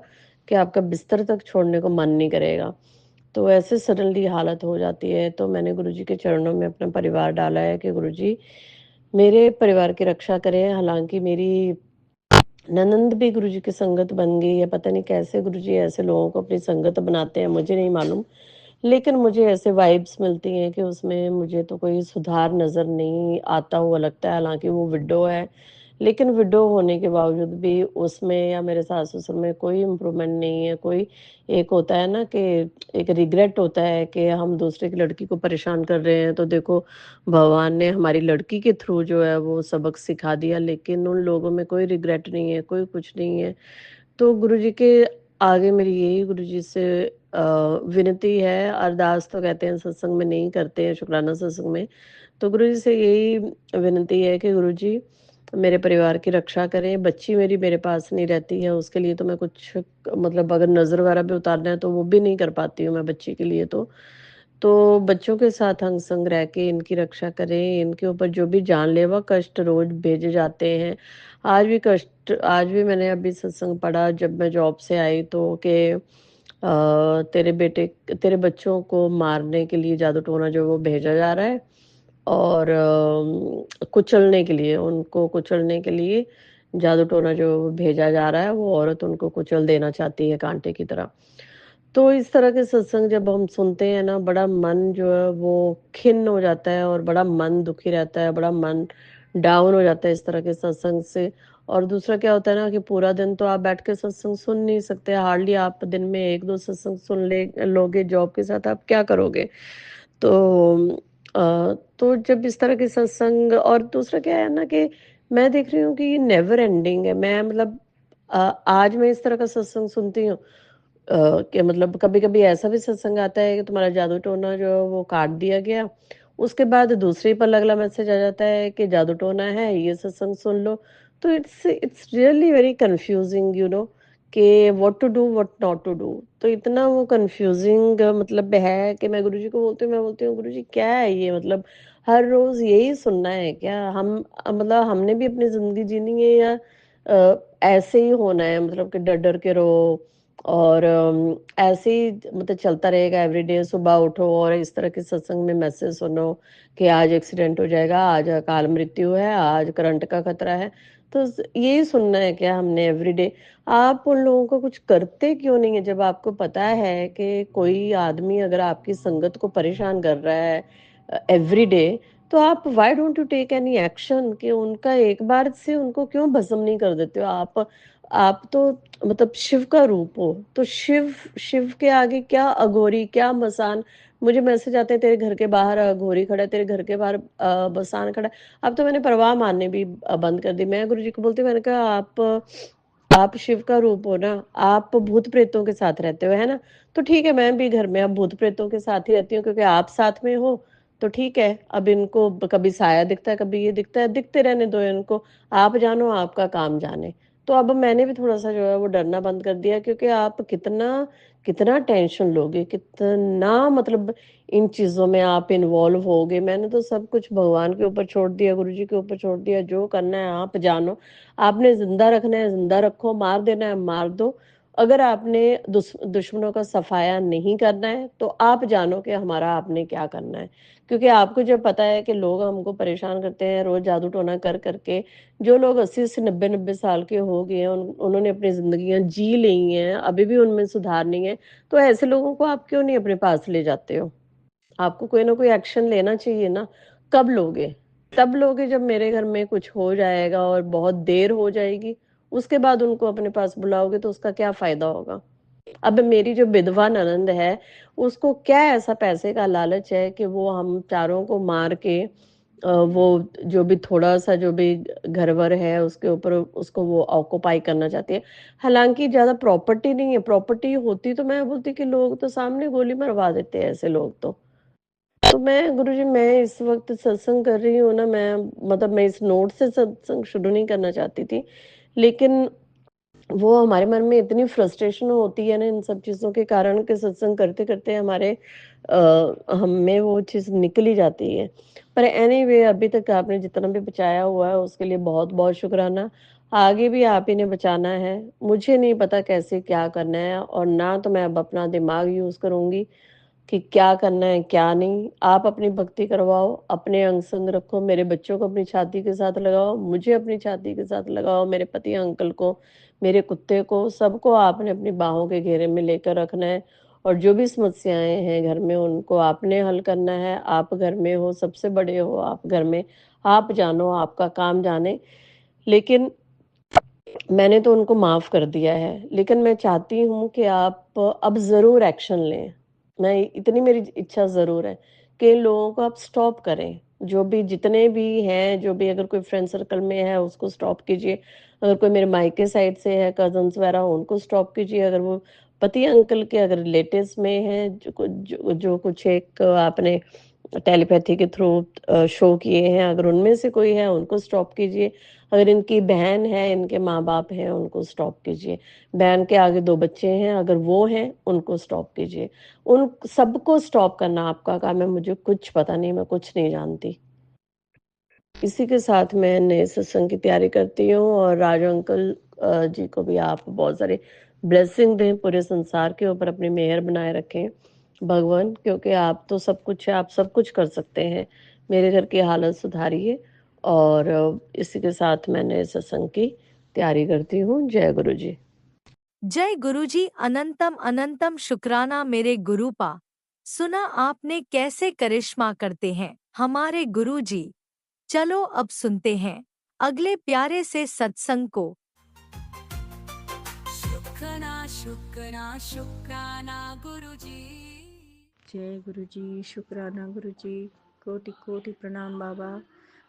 Speaker 5: कि आपका बिस्तर तक छोड़ने को मन नहीं करेगा। तो ऐसे सडनली हालत हो जाती है। तो मैंने गुरुजी के चरणों में अपना परिवार डाला है कि गुरुजी मेरे परिवार की रक्षा करें। हालांकि मेरी ननंद भी गुरुजी की संगत बन गई है, पता नहीं कैसे गुरुजी ऐसे लोगों को अपनी संगत बनाते हैं, मुझे नहीं मालूम। लेकिन मुझे ऐसे वाइब्स मिलती हैं कि उसमें मुझे तो कोई सुधार नज़र नहीं आता हुआ लगता है। हालाँकि वो विडो है, लेकिन विडो होने के बावजूद भी उसमें या मेरे सास-ससुर में कोई इम्प्रूवमेंट नहीं है। कोई एक होता है ना कि एक रिग्रेट होता है कि हम दूसरे की लड़की को परेशान कर रहे हैं, तो देखो भगवान ने हमारी लड़की के थ्रू जो है वो सबक सिखा दिया। लेकिन उन लोगों में कोई रिग्रेट नहीं है, कोई कुछ नहीं है। तो गुरुजी के आगे मेरी यही गुरुजी से विनती है। अरदास तो कहते हैं सत्संग में नहीं करते हैं, शुक्राना सत्संग में। तो गुरुजी से यही विनती है कि गुरुजी मेरे परिवार की रक्षा करें। बच्ची मेरी मेरे पास नहीं रहती है, उसके लिए तो मैं कुछ मतलब अगर नज़र वगैरह भी उतारना है तो वो भी नहीं कर पाती हूँ मैं बच्ची के लिए तो। तो बच्चों के साथ अंग-संग रह के इनकी रक्षा करें, इनके ऊपर जो भी जानलेवा कष्ट रोज़ भेजे जाते हैं। आज भी मैंने अभी सत्संग पढ़ा जब मैं जॉब से आई, तो कि तेरे बेटे तेरे बच्चों को मारने के लिए जादू टोना जो वो भेजा जा रहा है, और कुचलने के लिए, उनको कुचलने के लिए जादू टोना जो भेजा जा रहा है, वो औरत उनको कुचल देना चाहती है कांटे की तरह। तो इस तरह के सत्संग जब हम सुनते हैं ना, बड़ा मन जो है वो खिन्न हो जाता है और बड़ा मन दुखी रहता है, बड़ा मन डाउन हो जाता है इस तरह के सत्संग से। और दूसरा क्या होता है ना कि पूरा दिन तो आप बैठ के सत्संग सुन नहीं सकते, हार्डली आप दिन में 1-2 सत्संग सुन ले लोगे, जॉब के साथ आप क्या करोगे? तो तो जब इस तरह के सत्संग, और दूसरा क्या है ना कि मैं देख रही हूँ कि ये नेवर एंडिंग है। मैं मतलब आज मैं इस तरह का सत्संग सुनती हूँ, कि मतलब कभी-कभी ऐसा भी सत्संग आता है कि तुम्हारा जादू टोना जो है वो काट दिया गया। उसके बाद दूसरे ही पल अगला मैसेज आ जाता है कि जादू टोना है, ये सत्संग सुन लो। तो इट्स रियली वेरी कन्फ्यूजिंग कि what to do, what not to do. तो इतना वो कन्फ्यूजिंग मतलब है कि मैं गुरुजी को बोलती हूँ, मैं बोलती हूँ गुरुजी क्या है ये, मतलब हर रोज़ यही सुनना है क्या? हम मतलब हमने भी अपनी ज़िंदगी जीनी है या ऐसे ही होना है, मतलब कि डर-डर के रहो और ऐसे ही मतलब चलता रहेगा एवरीडे, सुबह उठो और इस तरह के सत्संग में मैसेज सुनो कि आज एक्सीडेंट हो जाएगा, आज अकाल मृत्यु है, आज करंट का खतरा है। तो यही सुनना है क्या हमने एवरीडे? आप उन लोगों को कुछ करते क्यों नहीं है जब आपको पता है कि कोई आदमी अगर आपकी संगत को परेशान कर रहा है एवरीडे, तो आप why don't you take any action कि उनका एक बार से उनको क्यों भस्म नहीं कर देते हो? आप तो मतलब शिव का रूप हो, तो शिव शिव के आगे क्या अघोरी, क्या मसान। मुझे मैसेज आते हैं तेरे घर के बाहर अघोरी खड़ा है, तेरे घर के बाहर मसान खड़ा है। अब तो मैंने परवाह माननी भी बंद कर दी। मैं गुरुजी को बोलती हूँ, मैंने कहा आप शिव का रूप हो ना, आप भूत प्रेतों के साथ रहते हो, है ना? तो ठीक है, मैं भी घर में अब भूत प्रेतों के साथ ही रहती हूँ, क्योंकि आप साथ में हो, तो ठीक है। अब इनको कभी साया दिखता है, कभी ये दिखता है, दिखते रहने दो इनको। आप जानो, आपका काम जाने। तो अब मैंने भी थोड़ा-सा जो है वो डरना बंद कर दिया, क्योंकि आप कितना कितना टेंशन लोगे, कितना मतलब इन चीज़ों में आप इन्वॉल्व होगे। मैंने तो सब कुछ भगवान के ऊपर छोड़ दिया, गुरुजी के ऊपर छोड़ दिया, जो करना है आप जानो। आपने ज़िंदा रखना है, ज़िंदा रखो, मार देना है, मार दो। अगर आपने दुश्मनों का सफाया नहीं करना है, तो आप जानो कि हमारा आपने क्या करना है। क्योंकि आपको जब पता है कि लोग हमको परेशान करते हैं रोज़ जादू टोना कर करके, जो लोग 80 से 90-90 साल के हो गए हैं, उन्होंने अपनी ज़िंदगियाँ जी ली हैं, अभी भी उनमें सुधार नहीं है, तो ऐसे लोगों को आप क्यों नहीं अपने पास ले जाते हो? आपको कोई ना कोई एक्शन लेना चाहिए ना। कब लोगे? तब लोगे जब मेरे घर में कुछ हो जाएगा और बहुत देर हो जाएगी, उसके बाद उनको अपने पास बुलाओगे तो उसका क्या फ़ायदा होगा? अब मेरी जो विधवा ननंद है, उसको क्या ऐसा पैसे का लालच है कि वो हम चारों को मार के वो जो भी थोड़ा-सा जो भी घर-वर है उसके ऊपर उसको वो ऑक्यूपाई करना चाहती है। हालाँकि ज़्यादा प्रॉपर्टी नहीं है, प्रॉपर्टी होती तो मैं बोलती कि लोग तो सामने गोली मरवा देते हैं ऐसे लोग तो। तो मैं गुरुजी मैं इस वक़्त सत्संग कर रही हूँ ना, मैं मतलब मैं इस नोट से सत्संग शुरू नहीं करना चाहती थी। लेकिन वो हमारे मन में इतनी फ्रस्ट्रेशन होती है ना इन सब चीज़ों के कारण कि सत्संग करते-करते हमारे हम में वो चीज़ निकल ही जाती है। पर एनीवे अभी तक आपने जितना भी बचाया हुआ है उसके लिए बहुत-बहुत शुकराना। आगे भी आप ही ने बचाना है। मुझे नहीं पता कैसे क्या करना है, और ना तो मैं अब अपना दिमाग यूज़ करूँगी कि क्या करना है, क्या नहीं। आप अपनी भक्ति करवाओ, अपने अंग संग रखो, मेरे बच्चों को अपनी छाती के साथ लगाओ, मुझे अपनी छाती के साथ लगाओ, मेरे पति अंकल को, मेरे कुत्ते को, सबको आपने अपनी बाहों के घेरे में लेकर रखना है। और जो भी समस्याएँ हैं घर में उनको आपने हल करना है। आप घर में हो, सबसे बड़े हो आप घर में, आप जानो, आपका काम जाने। लेकिन मैंने तो उनको माफ़ कर दिया है, लेकिन मैं चाहती हूँ कि आप अब ज़रूर एक्शन लें। मैं इतनी मेरी इच्छा ज़रूर है कि इन लोगों को आप स्टॉप करें। जो भी जितने भी हैं, जो भी अगर कोई फ्रेंड सर्कल में है उसको स्टॉप कीजिए। अगर कोई मेरे मायके साइड से है, कज़िन्स वगैरह उनको स्टॉप कीजिए। अगर वो पति अंकल के अगर रिलेटिव्स में हैं, जो कुछ एक आपने टेलीपैथी के थ्रू शो किए हैं, अगर उनमें से कोई है उनको स्टॉप कीजिए। अगर इनकी बहन है, इनके माँ-बाप हैं, उनको स्टॉप कीजिए। बहन के आगे 2 बच्चे हैं, अगर वो हैं, उनको स्टॉप कीजिए। उन सबको स्टॉप करना आपका काम है, मुझे कुछ पता नहीं, मैं कुछ नहीं जानती। इसी के साथ मैं नए सत्संग की तैयारी करती हूँ, और राजू अंकल जी को भी आप बहुत सारे ब्लेसिंग दें, पूरे संसार के ऊपर अपनी मेहर बनाए रखें भगवान, क्योंकि आप तो सब कुछ है, आप सब कुछ कर सकते हैं। मेरे घर की हालत सुधारिए, और इसी के साथ मैं नए सत्संग की तैयारी करती हूँ। जय गुरु जी।
Speaker 1: जय गुरुजी, अनंतम अनंतम शुक्राना मेरे गुरुपा। सुना आपने कैसे करिश्मा करते हैं हमारे गुरुजी। चलो अब सुनते हैं अगले प्यारे से सत्संग को।
Speaker 3: शुक्राना शुक्राना शुक्राना गुरुजी।
Speaker 2: जय गुरु जी, शुक्राना गुरु जी, कोटि कोटि प्रणाम बाबा।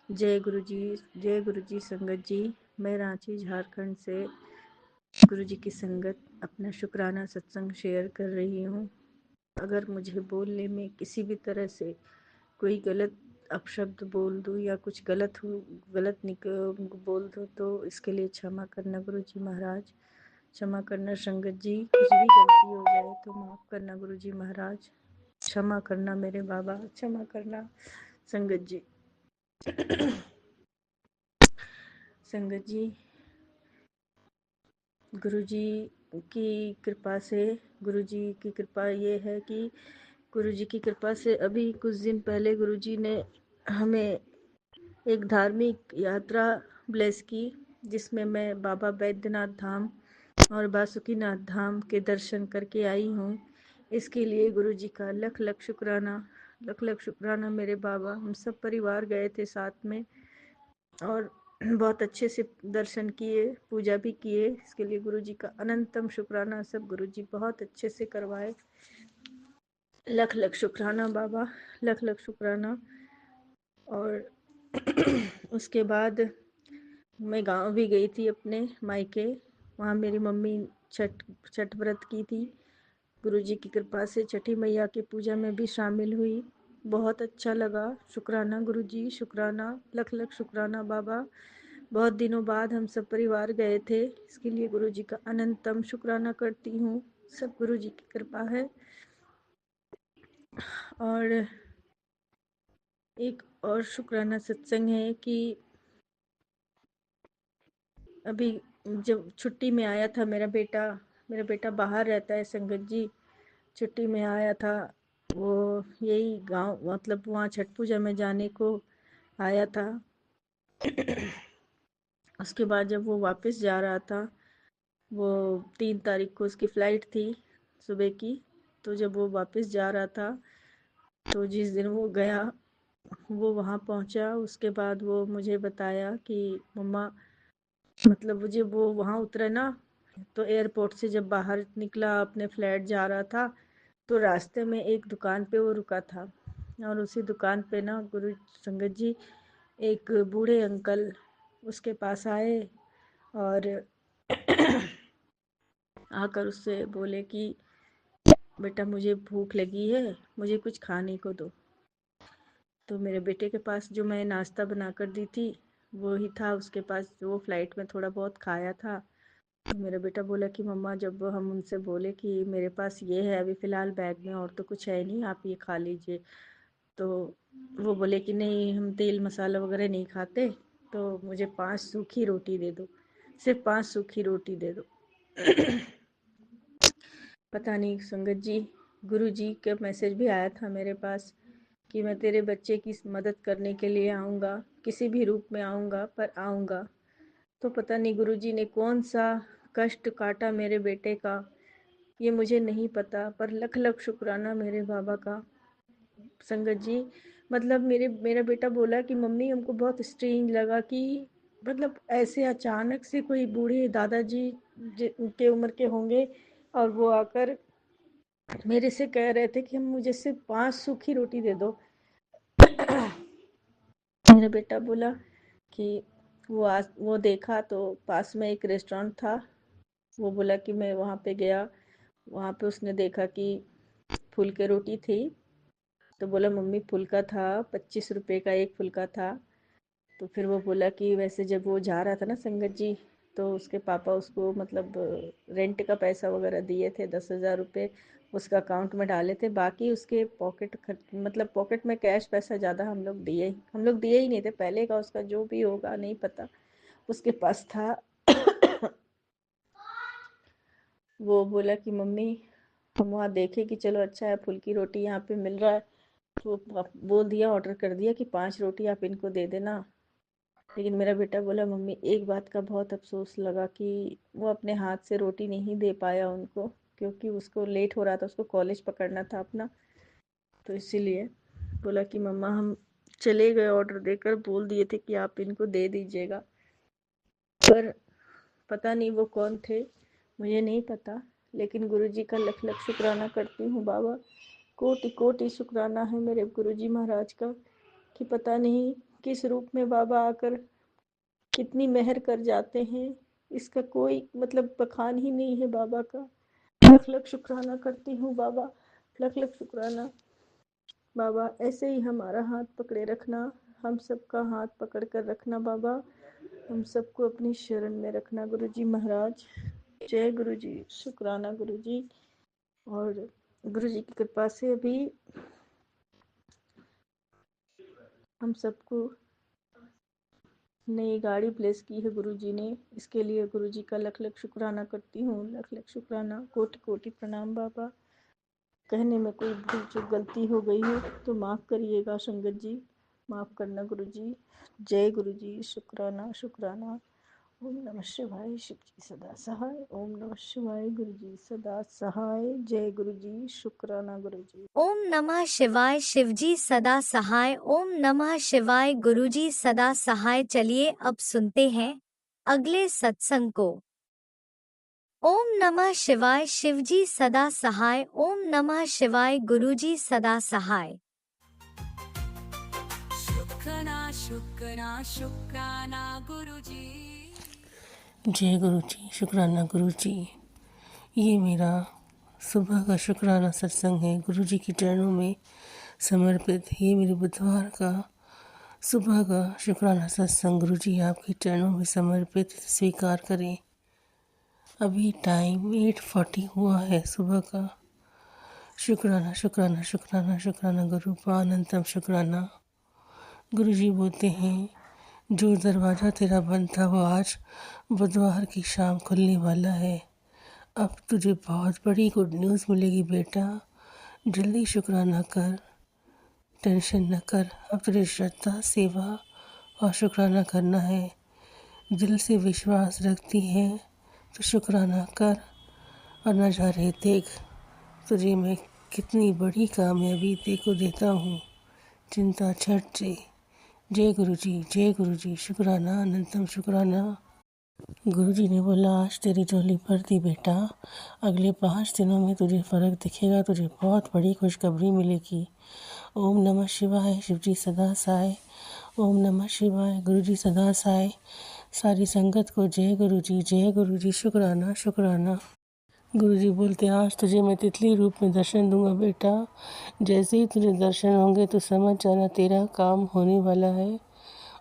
Speaker 2: जय गुरु जी, जय गुरु जी संगत जी। मैं रांची झारखंड से गुरु जी की संगत अपना शुक्राना सत्संग शेयर कर रही हूँ। अगर मुझे बोलने में किसी भी तरह से कोई गलत अपशब्द बोल दूँ या कुछ गलत बोल दूँ तो इसके लिए क्षमा करना गुरु जी महाराज, क्षमा करना संगत जी। कुछ भी गलती हो जाए तो माफ़ करना गुरु जी महाराज, क्षमा करना मेरे बाबा, क्षमा करना संगत जी। संगत जी, गुरु जी की कृपा से, गुरु जी की कृपा ये है कि गुरु जी की कृपा से अभी कुछ दिन पहले गुरु जी ने हमें एक धार्मिक यात्रा ब्लेस की, जिसमें मैं बाबा बैद्यनाथ धाम और बासुकीनाथ धाम के दर्शन करके आई हूँ। इसके लिए गुरु जी का लख लख शुक्राना।
Speaker 6: लख लख शुक्राना मेरे बाबा। हम सब परिवार गए थे साथ में और बहुत अच्छे से दर्शन किए, पूजा भी किए। इसके लिए गुरुजी का अनंतम शुक्राना। सब गुरुजी बहुत अच्छे से करवाए। लख लख शुक्राना बाबा, लख लख शुक्राना। और उसके बाद मैं गांव भी गई थी अपने मायके। वहाँ मेरी मम्मी छठ व्रत की थी। गुरुजी की कृपा से छठी मैया की पूजा में भी शामिल हुई। बहुत अच्छा लगा। शुक्राना गुरुजी, शुक्राना, लख लख शुक्राना बाबा। बहुत दिनों बाद हम सब परिवार गए थे, इसके लिए गुरुजी का अनंतम शुक्राना करती हूँ। सब गुरुजी की कृपा है। और एक और शुक्राना सत्संग है कि अभी जब छुट्टी में आया था मेरा बेटा बाहर रहता है संगत जी। छुट्टी में आया था वो, यही गांव मतलब वहाँ छठ पूजा में जाने को आया था। उसके बाद जब वो वापस जा रहा था, वो 3 तारीख को उसकी फ़्लाइट थी सुबह की। तो जब वो वापस जा रहा था, तो जिस दिन वो गया, वो वहाँ पहुँचा, उसके बाद वो मुझे बताया कि मम्मा, मतलब मुझे वो वहाँ उतरा ना, तो एयरपोर्ट से जब बाहर निकला अपने फ्लैट जा रहा था, तो रास्ते में एक दुकान पे वो रुका था। और उसी दुकान पे ना गुरु संगत जी एक बूढ़े अंकल उसके पास आए और आकर उससे बोले कि बेटा मुझे भूख लगी है, मुझे कुछ खाने को दो। तो मेरे बेटे के पास जो मैं नाश्ता बना कर दी थी वो ही था उसके पास, जो वो फ़्लाइट में थोड़ा बहुत खाया था। तो मेरा बेटा बोला कि मम्मा, जब हम उनसे बोले कि मेरे पास ये है अभी फ़िलहाल बैग में और तो कुछ है नहीं, आप ये खा लीजिए, तो वो बोले कि नहीं, हम तेल मसाला वगैरह नहीं खाते, तो मुझे 5 सूखी रोटी दे दो, सिर्फ 5 सूखी रोटी दे दो। पता नहीं संगत जी, गुरु जी का मैसेज भी आया था मेरे पास कि मैं तेरे बच्चे की मदद करने के लिए आऊँगा, किसी भी रूप में आऊँगा, पर आऊँगा। तो पता नहीं गुरुजी ने कौन सा कष्ट काटा मेरे बेटे का, ये मुझे नहीं पता, पर लख लख शुक्राना मेरे बाबा का। संगत जी, मतलब मेरा बेटा बोला कि मम्मी, हमको बहुत स्ट्रेंज लगा कि मतलब ऐसे अचानक से कोई बूढ़े दादाजी के उम्र के होंगे और वो आकर मेरे से कह रहे थे कि हम मुझे सिर्फ 5 सूखी रोटी दे दो। मेरा बेटा बोला कि वो देखा तो पास में एक रेस्टोरेंट था। वो बोला कि मैं वहाँ पे गया, वहाँ पे उसने देखा कि फुलके रोटी थी, तो बोला मम्मी फुल्का था, 25 रुपए का एक फुल्का था। तो फिर वो बोला कि वैसे जब वो जा रहा था ना संगत जी, तो उसके पापा उसको मतलब रेंट का पैसा वगैरह दिए थे, 10,000 रुपये उसका अकाउंट में डाले थे। बाकी उसके मतलब पॉकेट में कैश पैसा ज़्यादा हम लोग दिए ही नहीं थे। पहले का उसका जो भी होगा नहीं पता, उसके पास था। वो बोला कि मम्मी, हम वहाँ देखे कि चलो अच्छा है फुल्की रोटी यहाँ पे मिल रहा है, तो बोल दिया, ऑर्डर कर दिया कि 5 रोटी आप इनको दे देना। लेकिन मेरा बेटा बोला मम्मी, एक बात का बहुत अफसोस लगा कि वो अपने हाथ से रोटी नहीं दे पाया उनको, क्योंकि उसको लेट हो रहा था, उसको कॉलेज पकड़ना था अपना। तो इसीलिए बोला कि मम्मा, हम चले गए ऑर्डर देकर, बोल दिए थे कि आप इनको दे दीजिएगा, पर पता नहीं वो कौन थे, मुझे नहीं पता। लेकिन गुरुजी का लख लख शुक्राना करती हूँ बाबा, कोटि कोटि शुक्राना है मेरे गुरुजी महाराज का, कि पता नहीं किस रूप में बाबा आकर कितनी मेहर कर जाते हैं। इसका कोई मतलब बखान ही नहीं है बाबा का। लख लख शुक्राना करती हूँ बाबा, लख लख शुक्राना। बाबा ऐसे ही हमारा हाथ पकड़े रखना, हम सबका हाथ पकड़ कर रखना बाबा, हम सबको अपनी शरण में रखना गुरुजी महाराज। जय गुरुजी, शुक्राना गुरुजी। और गुरुजी की कृपा से अभी हम सबको नई गाड़ी ब्लेस की है गुरुजी ने, इसके लिए गुरुजी का लख लख शुक्राना करती हूँ, लख लख शुक्राना, कोटि कोटि प्रणाम बाबा। कहने में कोई भूल चूक गलती हो गई हो तो माफ़ करिएगा संगत जी, माफ़ करना गुरुजी। जय गुरुजी, शुक्राना शुक्राना। ओम नमः शिवाय शिव जी सदा सहाय। ओम नमः शिवाय गुरु जी सदा सहाय। जय गुरु जी शुक्राना गुरु जी।
Speaker 1: ओम नमः शिवाय शिवजी सदा सहाय। ओम नमः शिवाय गुरुजी सदा सहाय। चलिए अब सुनते हैं अगले सत्संग को। ओम नमः शिवाय शिवजी सदा सहाय। ओम नमः शिवाय गुरुजी सदा सहाय।
Speaker 3: शुक्राना शुक्राना गुरुजी।
Speaker 7: जय गुरु जी शुक्राना गुरु जी। ये मेरा सुबह का शुक्राना सत्संग है, गुरु जी के चरणों में समर्पित। ये मेरे बुधवार का सुबह का शुक्राना सत्संग गुरु जी आपके चरणों में समर्पित स्वीकार करें। अभी टाइम 8:40 हुआ है सुबह का। शुक्राना शुक्राना शुक्राना शुक्राना गुरु का अनंतम शुक्राना। गुरु जी बोलते हैं, जो दरवाज़ा तेरा बंद था वो आज बुधवार की शाम खुलने वाला है। अब तुझे बहुत बड़ी गुड न्यूज़ मिलेगी बेटा। जल्दी शुक्राना कर, टेंशन न कर। अब तुझे श्रद्धा, सेवा और शुक्राना करना है। दिल से विश्वास रखती है तो शुक्राना कर और नज़ारे देख। तुझे मैं कितनी बड़ी कामयाबी तेको देता हूँ, चिंता छट से। जय गुरु जी शुक्राना अनंतम शुक्राना। गुरुजी ने बोला, आज तेरी झोली भर दी बेटा, अगले 5 दिनों में तुझे फ़र्क दिखेगा, तुझे बहुत बड़ी खुशखबरी मिलेगी। ओम नमः शिवाय शिवजी सदा साय। ओम नमः शिवाय गुरुजी सदा साय। सारी संगत को जय गुरुजी शुक्राना शुक्राना। गुरुजी बोलते, आज तुझे मैं तितली रूप में दर्शन दूंगा बेटा। जैसे ही तुझे दर्शन होंगे तो समझ जाना तेरा काम होने वाला है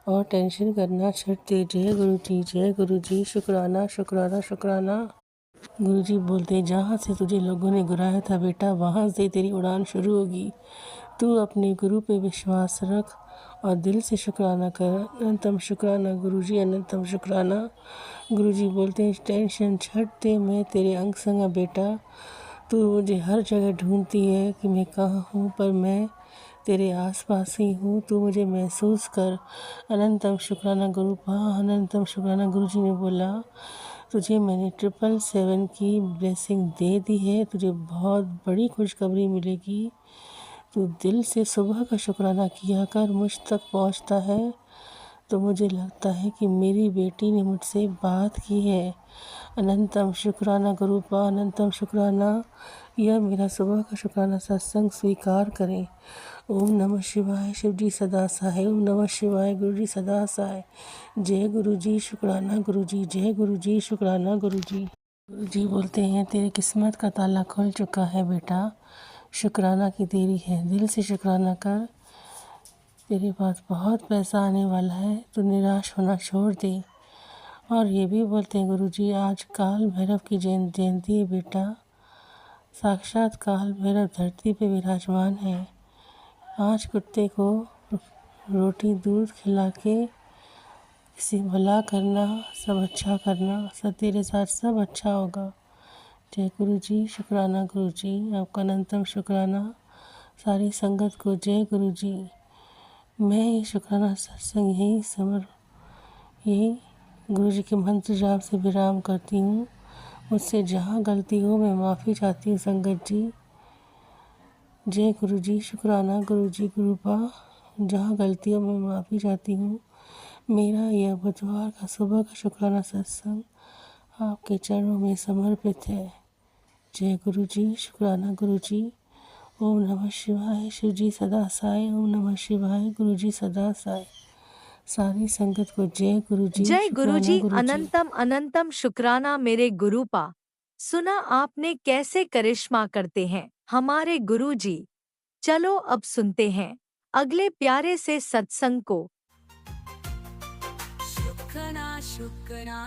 Speaker 7: और टेंशन करना छੱड दे। जय गुरुजी शुक्राना शुक्राना शुक्राना। गुरुजी बोलते, जहाँ से तुझे लोगों ने गिराया था बेटा, वहाँ से तेरी उड़ान शुरू होगी। तू अपने गुरु पे विश्वास रख और दिल से शुक्राना कर। अनंतम शुक्राना गुरुजी अनंतम शुक्राना। गुरुजी बोलते हैं, टेंशन छੱड दे, मैं तेरे अंग संग बेटा। तू मुझे हर जगह ढूंढती है कि मैं कहाँ हूँ, पर मैं तेरे आसपास ही हूँ, तू मुझे महसूस कर। अनंतम शुक्राना गुरुपा अनंतम शुक्राना। गुरुजी ने बोला, तुझे मैंने 777 की ब्लेसिंग दे दी है, तुझे बहुत बड़ी खुशखबरी मिलेगी। तू दिल से सुबह का शुक्राना किया कर। मुझ तक पहुँचता है तो मुझे लगता है कि मेरी बेटी ने मुझसे बात की है। अनंतम शुक्राना गुरुपा अनंतम शुक्राना। यह मेरा सुबह का शुक्राना सत्संग स्वीकार करें। ओम नमः शिवाय शिवजी सदा सहाय। ओम नमः शिवाय गुरुजी सदा सहाय। जय गुरुजी शुक्राना गुरुजी। जय गुरुजी शुक्राना गुरुजी। गुरुजी बोलते हैं, तेरी किस्मत का ताला खुल चुका है बेटा, शुक्राना की देरी है। दिल से शुक्राना कर, तेरे पास बहुत पैसा आने वाला है, तो निराश होना छोड़ दे। और ये भी बोलते हैं गुरुजी, आज काल भैरव की जयंती है बेटा। साक्षात काल भैरव धरती पे विराजमान है। आज कुत्ते को रोटी दूध खिला के किसी भला करना, सब अच्छा करना, सब तेरे साथ सब अच्छा होगा। जय गुरुजी शुक्राना गुरुजी। आपका अनंतम शुक्राना। सारी संगत को जय गुरुजी। मैं ये शुक्राना सत्संग यही गुरुजी के मंत्र जाप से विराम करती हूँ। मुझसे जहाँ गलती हो मैं माफ़ी चाहती हूँ संगत जी। जय गुरुजी शुक्राना गुरुजी गुरुपा। जहाँ गलती हो मैं माफ़ी चाहती हूँ। मेरा यह बुधवार का सुबह का शुक्राना सत्संग आपके चरणों में समर्पित है। जय गुरुजी शुक्राना गुरुजी। ओम नमः शिवाय शिवजी सदा साय। ओम नमः शिवाय गुरुजी सदा साय। सारी संगत को जय गुरुजी
Speaker 1: जय
Speaker 7: शुक्राना
Speaker 1: गुरुजी
Speaker 7: गुरुजी।
Speaker 1: अनंतम अनंतम शुक्राना मेरे गुरुपा। सुना आपने कैसे करिश्मा करते हैं हमारे गुरुजी। चलो अब सुनते हैं अगले प्यारे से सत्संग को।
Speaker 3: शुक्राना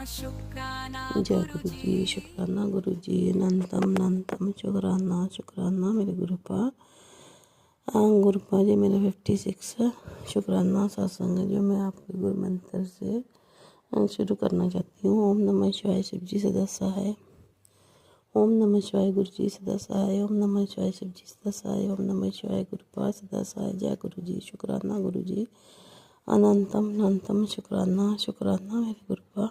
Speaker 5: जय गुरुजी शुक्राना गुरुजी अनंतम अनंतम शुक्राना शुक्राना मेरे गुरुपा। गुरुपा जी मेरा 56 शुक्राना सत्संग है, जो मैं आपके गुरु मंत्र से शुरू करना चाहती हूँ। ओम नमः शिवाय शिवजी सदा सहाय। ओम नमः शिवाय गुरुजी सदा सहाय। ओम नमः शिवाय शिवजी सदा सहाय। ओम नमः शिवाय गुरुपा सदा सहाय। जय गुरुजी शुक्राना गुरुजी अनंतम अनंतम शुक्राना शुक्राना मेरे गुरुपा।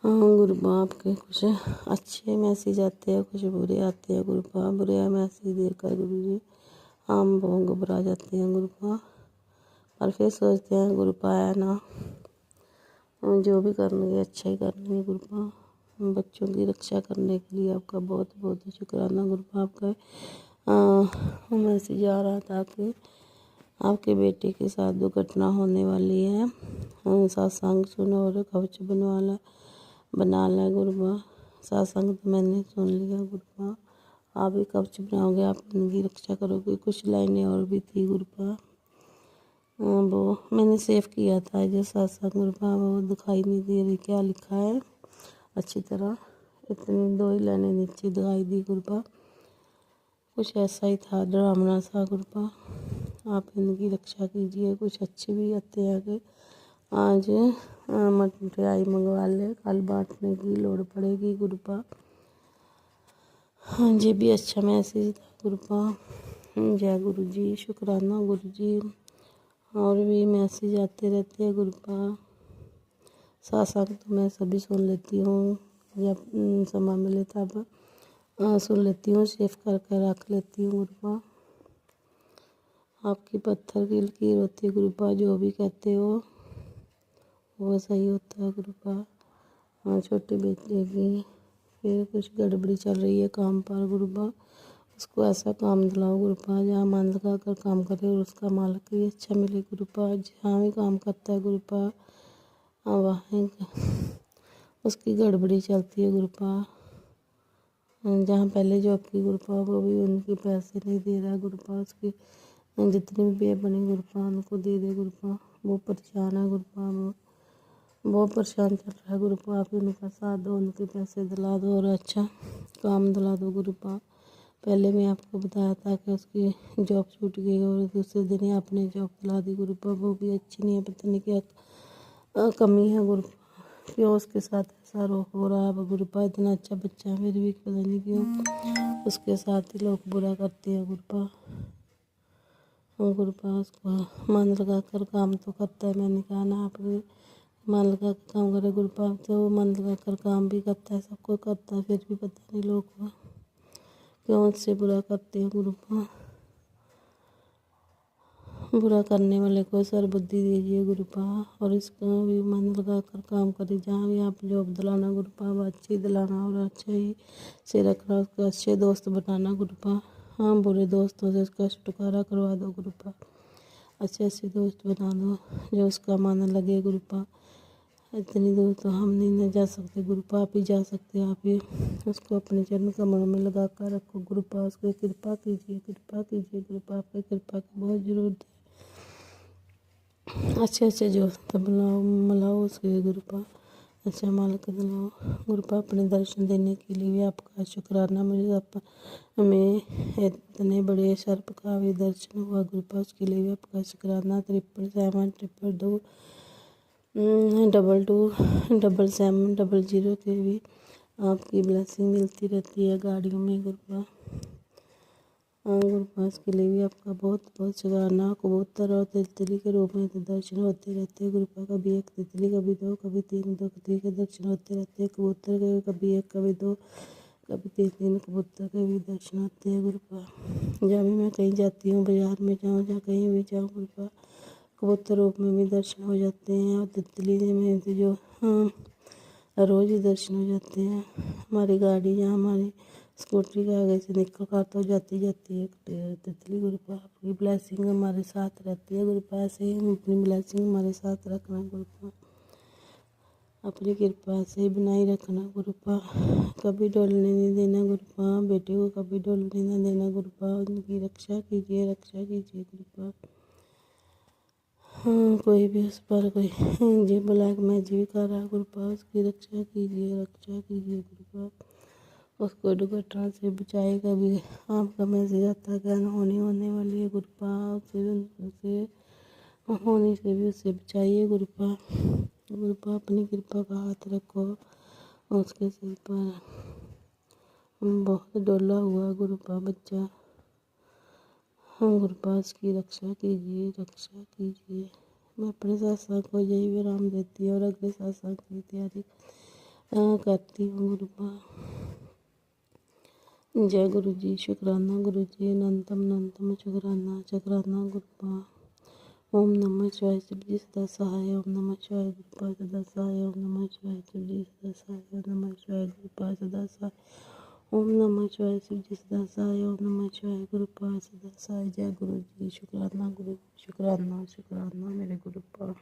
Speaker 5: हाँ गुरुपा, आपके कुछ अच्छे मैसेज आते हैं, कुछ बुरे आते हैं गुरुपा। बुरे मैसेज देखकर गुरुजी हम बहुत घबरा जाते हैं गुरुपा, और फिर सोचते हैं गुरुपा है ना, जो भी करने अच्छा ही करने गुरुपा। बच्चों की रक्षा करने के लिए आपका बहुत बहुत शुक्राना गुरुपा। आपका मैसेज आ रहा था कि आपके बेटे के साथ दुर्घटना होने वाली है, सत्संग सुनो और कवच बना लें गुरुपा। सत्संग तो मैंने सुन लिया गुरुपा, आप भी कवच बनाओगे, आप उनकी रक्षा करोगे। कुछ लाइनें और भी थी गुरुपा, वो मैंने सेव किया था जो सत्संग गुरुपा, वो दिखाई नहीं दे रही क्या लिखा है अच्छी तरह। इतनी 2 ही लाइनें नीचे दिखाई दी गुरुपा, कुछ ऐसा ही था डरावना सा गुरुपा। आप इनकी रक्षा कीजिए। कुछ अच्छे भी आते हैं कि आज मिठाई मंगवा ले, कल बांटने की लोड़ पड़ेगी गुरुपा। हाँ जी, भी अच्छा मैसेज था गुरुपा। जय गुरु जी, शुक्राना गुरु जी। और भी मैसेज आते रहते हैं गुरुपा। सत्संग तो मैं सभी सुन लेती हूँ, जब समय मिले तब सुन लेती हूँ, सेव करके रख लेती हूँ गुरुपा। आपकी पत्थर की लकीर होती है गुरुपा, जो भी कहते हो वो सही होता है गुरुपा। हाँ, छोटे बेटे की फिर कुछ गड़बड़ी चल रही है काम पर गुरुपा, उसको ऐसा काम दिलाओ गुरुपा जहाँ मन लगा कर काम करे और उसका मालिक भी अच्छा मिले गुरुपा। जहाँ भी काम करता है गुरुपा वहाँ उसकी गड़बड़ी चलती है गुरुपा। जहाँ पहले जॉब की गुरुपा वो भी उनके पैसे नहीं दे रहा है गुरुपा, उसकी जितनी भी पे बनी गुरुपा उनको दे दे गुरुपा। वो परेशान है गुरुपा, वो बहुत परेशान चल रहा है गुरुपा। आप उनका साथ दो, उनके पैसे दिला दो और अच्छा काम दिला दो गुरुपा। पहले मैं आपको बताया था कि उसकी जॉब छूट गई और दूसरे दिन ही आपने जॉब दिला दी गुरुपा, वो भी अच्छी नहीं है। पता नहीं क्या कमी है गुरुपा, क्यों उसके साथ ऐसा हो रहा है गुरुपा। इतना अच्छा बच्चा है फिर भी पता नहीं क्यों उसके साथ ही लोग बुरा करते हैं गुरुपा। गुरुपा उसको मन लगा कर काम तो करता है, मैंने कहा ना आप मन लगा कर काम करे गुरुपा, तो वो मन लगा कर काम भी करता है, सबको करता है, फिर भी पता नहीं लोग क्यों उससे बुरा करते हैं गुरुपा। बुरा करने वाले को सर बुद्धि दीजिए गुरुपा, और इसका भी मन लगा कर काम करे। जहाँ भी आप जॉब दिलाना गुरुपा वो अच्छी दिलाना और अच्छे ही से रखना, उसको अच्छे दोस्त बनाना गुरुपा। हाँ, बुरे दोस्तों से उसका छुटकारा करवा दो गुरुपा, अच्छे अच्छे दोस्त बना दो जो उसका मन लगे गुरुपा। इतनी दूर तो हम नहीं न जा सकते गुरुपा, आप ही जा सकते हैं। आप ही उसको अपने चरण कमलों में लगा कर रखो गुरुपा, उसको कृपा कीजिए गुरुपा। आपकी कृपा की बहुत ज़रूरत है। अच्छे अच्छे दोस्त मिलाओ उसके गुरुपा, अच्छा मालिक दिलाओ गुरुपा। अपने दर्शन देने के लिए भी आपका शुक्राना। मुझे हमें इतने बड़े सर्प का भी दर्शन हुआ गुरुपा, उसके लिए भी आपका शुक्राना। 777 222 777 के भी आपकी ब्लेसिंग मिलती रहती है गाड़ियों में गुरुपा। गुरुपा इसके लिए भी आपका बहुत बहुत शुक्राना। कबूतर और तितली के रूप में तो दर्शन होते रहते हैं गुरुपा, कभी एक तितली, कभी दो, कभी तीन तितली के दर्शन होते रहते हैं। कबूतर के कभी एक, कभी दो, कभी तीन कबूतर के भी दर्शन होते हैं गुरुपा। जब भी मैं कहीं जाती हूँ, बाजार में जाऊँ या कहीं भी जाऊँ गुरुपा, कबूतर रूप में भी दर्शन हो जाते हैं, और तितली में तो जो रोज़ ही दर्शन हो जाते हैं। हमारी गाड़ी या हमारी स्कूटी के आगे से निकल कर तो जाती जाती है तितली गुरुपा। आपकी ब्लेसिंग हमारे साथ रहती है गुरुपा, ऐसे ही अपनी ब्लेसिंग हमारे साथ रखना गुरुपा, अपनी कृपा से बनाए रखना गुरुपा। कभी डोलने नहीं देना गुरुपा, बेटे को कभी डोलने नहीं देना गुरुपा। उनकी रक्षा कीजिए गुरुपा। हाँ, कोई भी उस पर कोई जी ब्लैक मैजिक भी कर रहा है गुरुपा, उसकी रक्षा कीजिए गुरुपा। उसको दुर्घटना से बचाए। कभी आपका मैसेज आता है कि अनहोनी होने वाली है गुरुपा, उसे होने से भी उससे बचाइए गुरुपा। अपनी कृपा का हाथ रखो उसके सिर पर। बहुत डोला हुआ गुरुपा बच्चा, हाँ गुरुपा उसकी रक्षा कीजिए। मैं अपने सत्संग को यही विराम देती हूँ और अगले सत्संग की तैयारी
Speaker 7: करती हूँ गुरुपा। जय गुरु जी, शुक्राना गुरु जी, अनंतम अनंतम शुक्राना शुक्राना गुरुपा। ओम नमः शिवाय, शिव जी सदा सहाय। ओम नमः शिवाय, गुरुपा सदा सहाय। ओम नमः शिवाय, शिव जी सदा सहाय। ओम नमः शिवाय, गुरुपा सदा सहाय। ओम नमः शिवाय, शिव जी सदा सहाय। ओम नमः शिवाय, गुरुपा सदा सहाय। जय गुरु जी, शुक्राना गुरु, शुक्राना शुक्राना मेरे गुरुपा।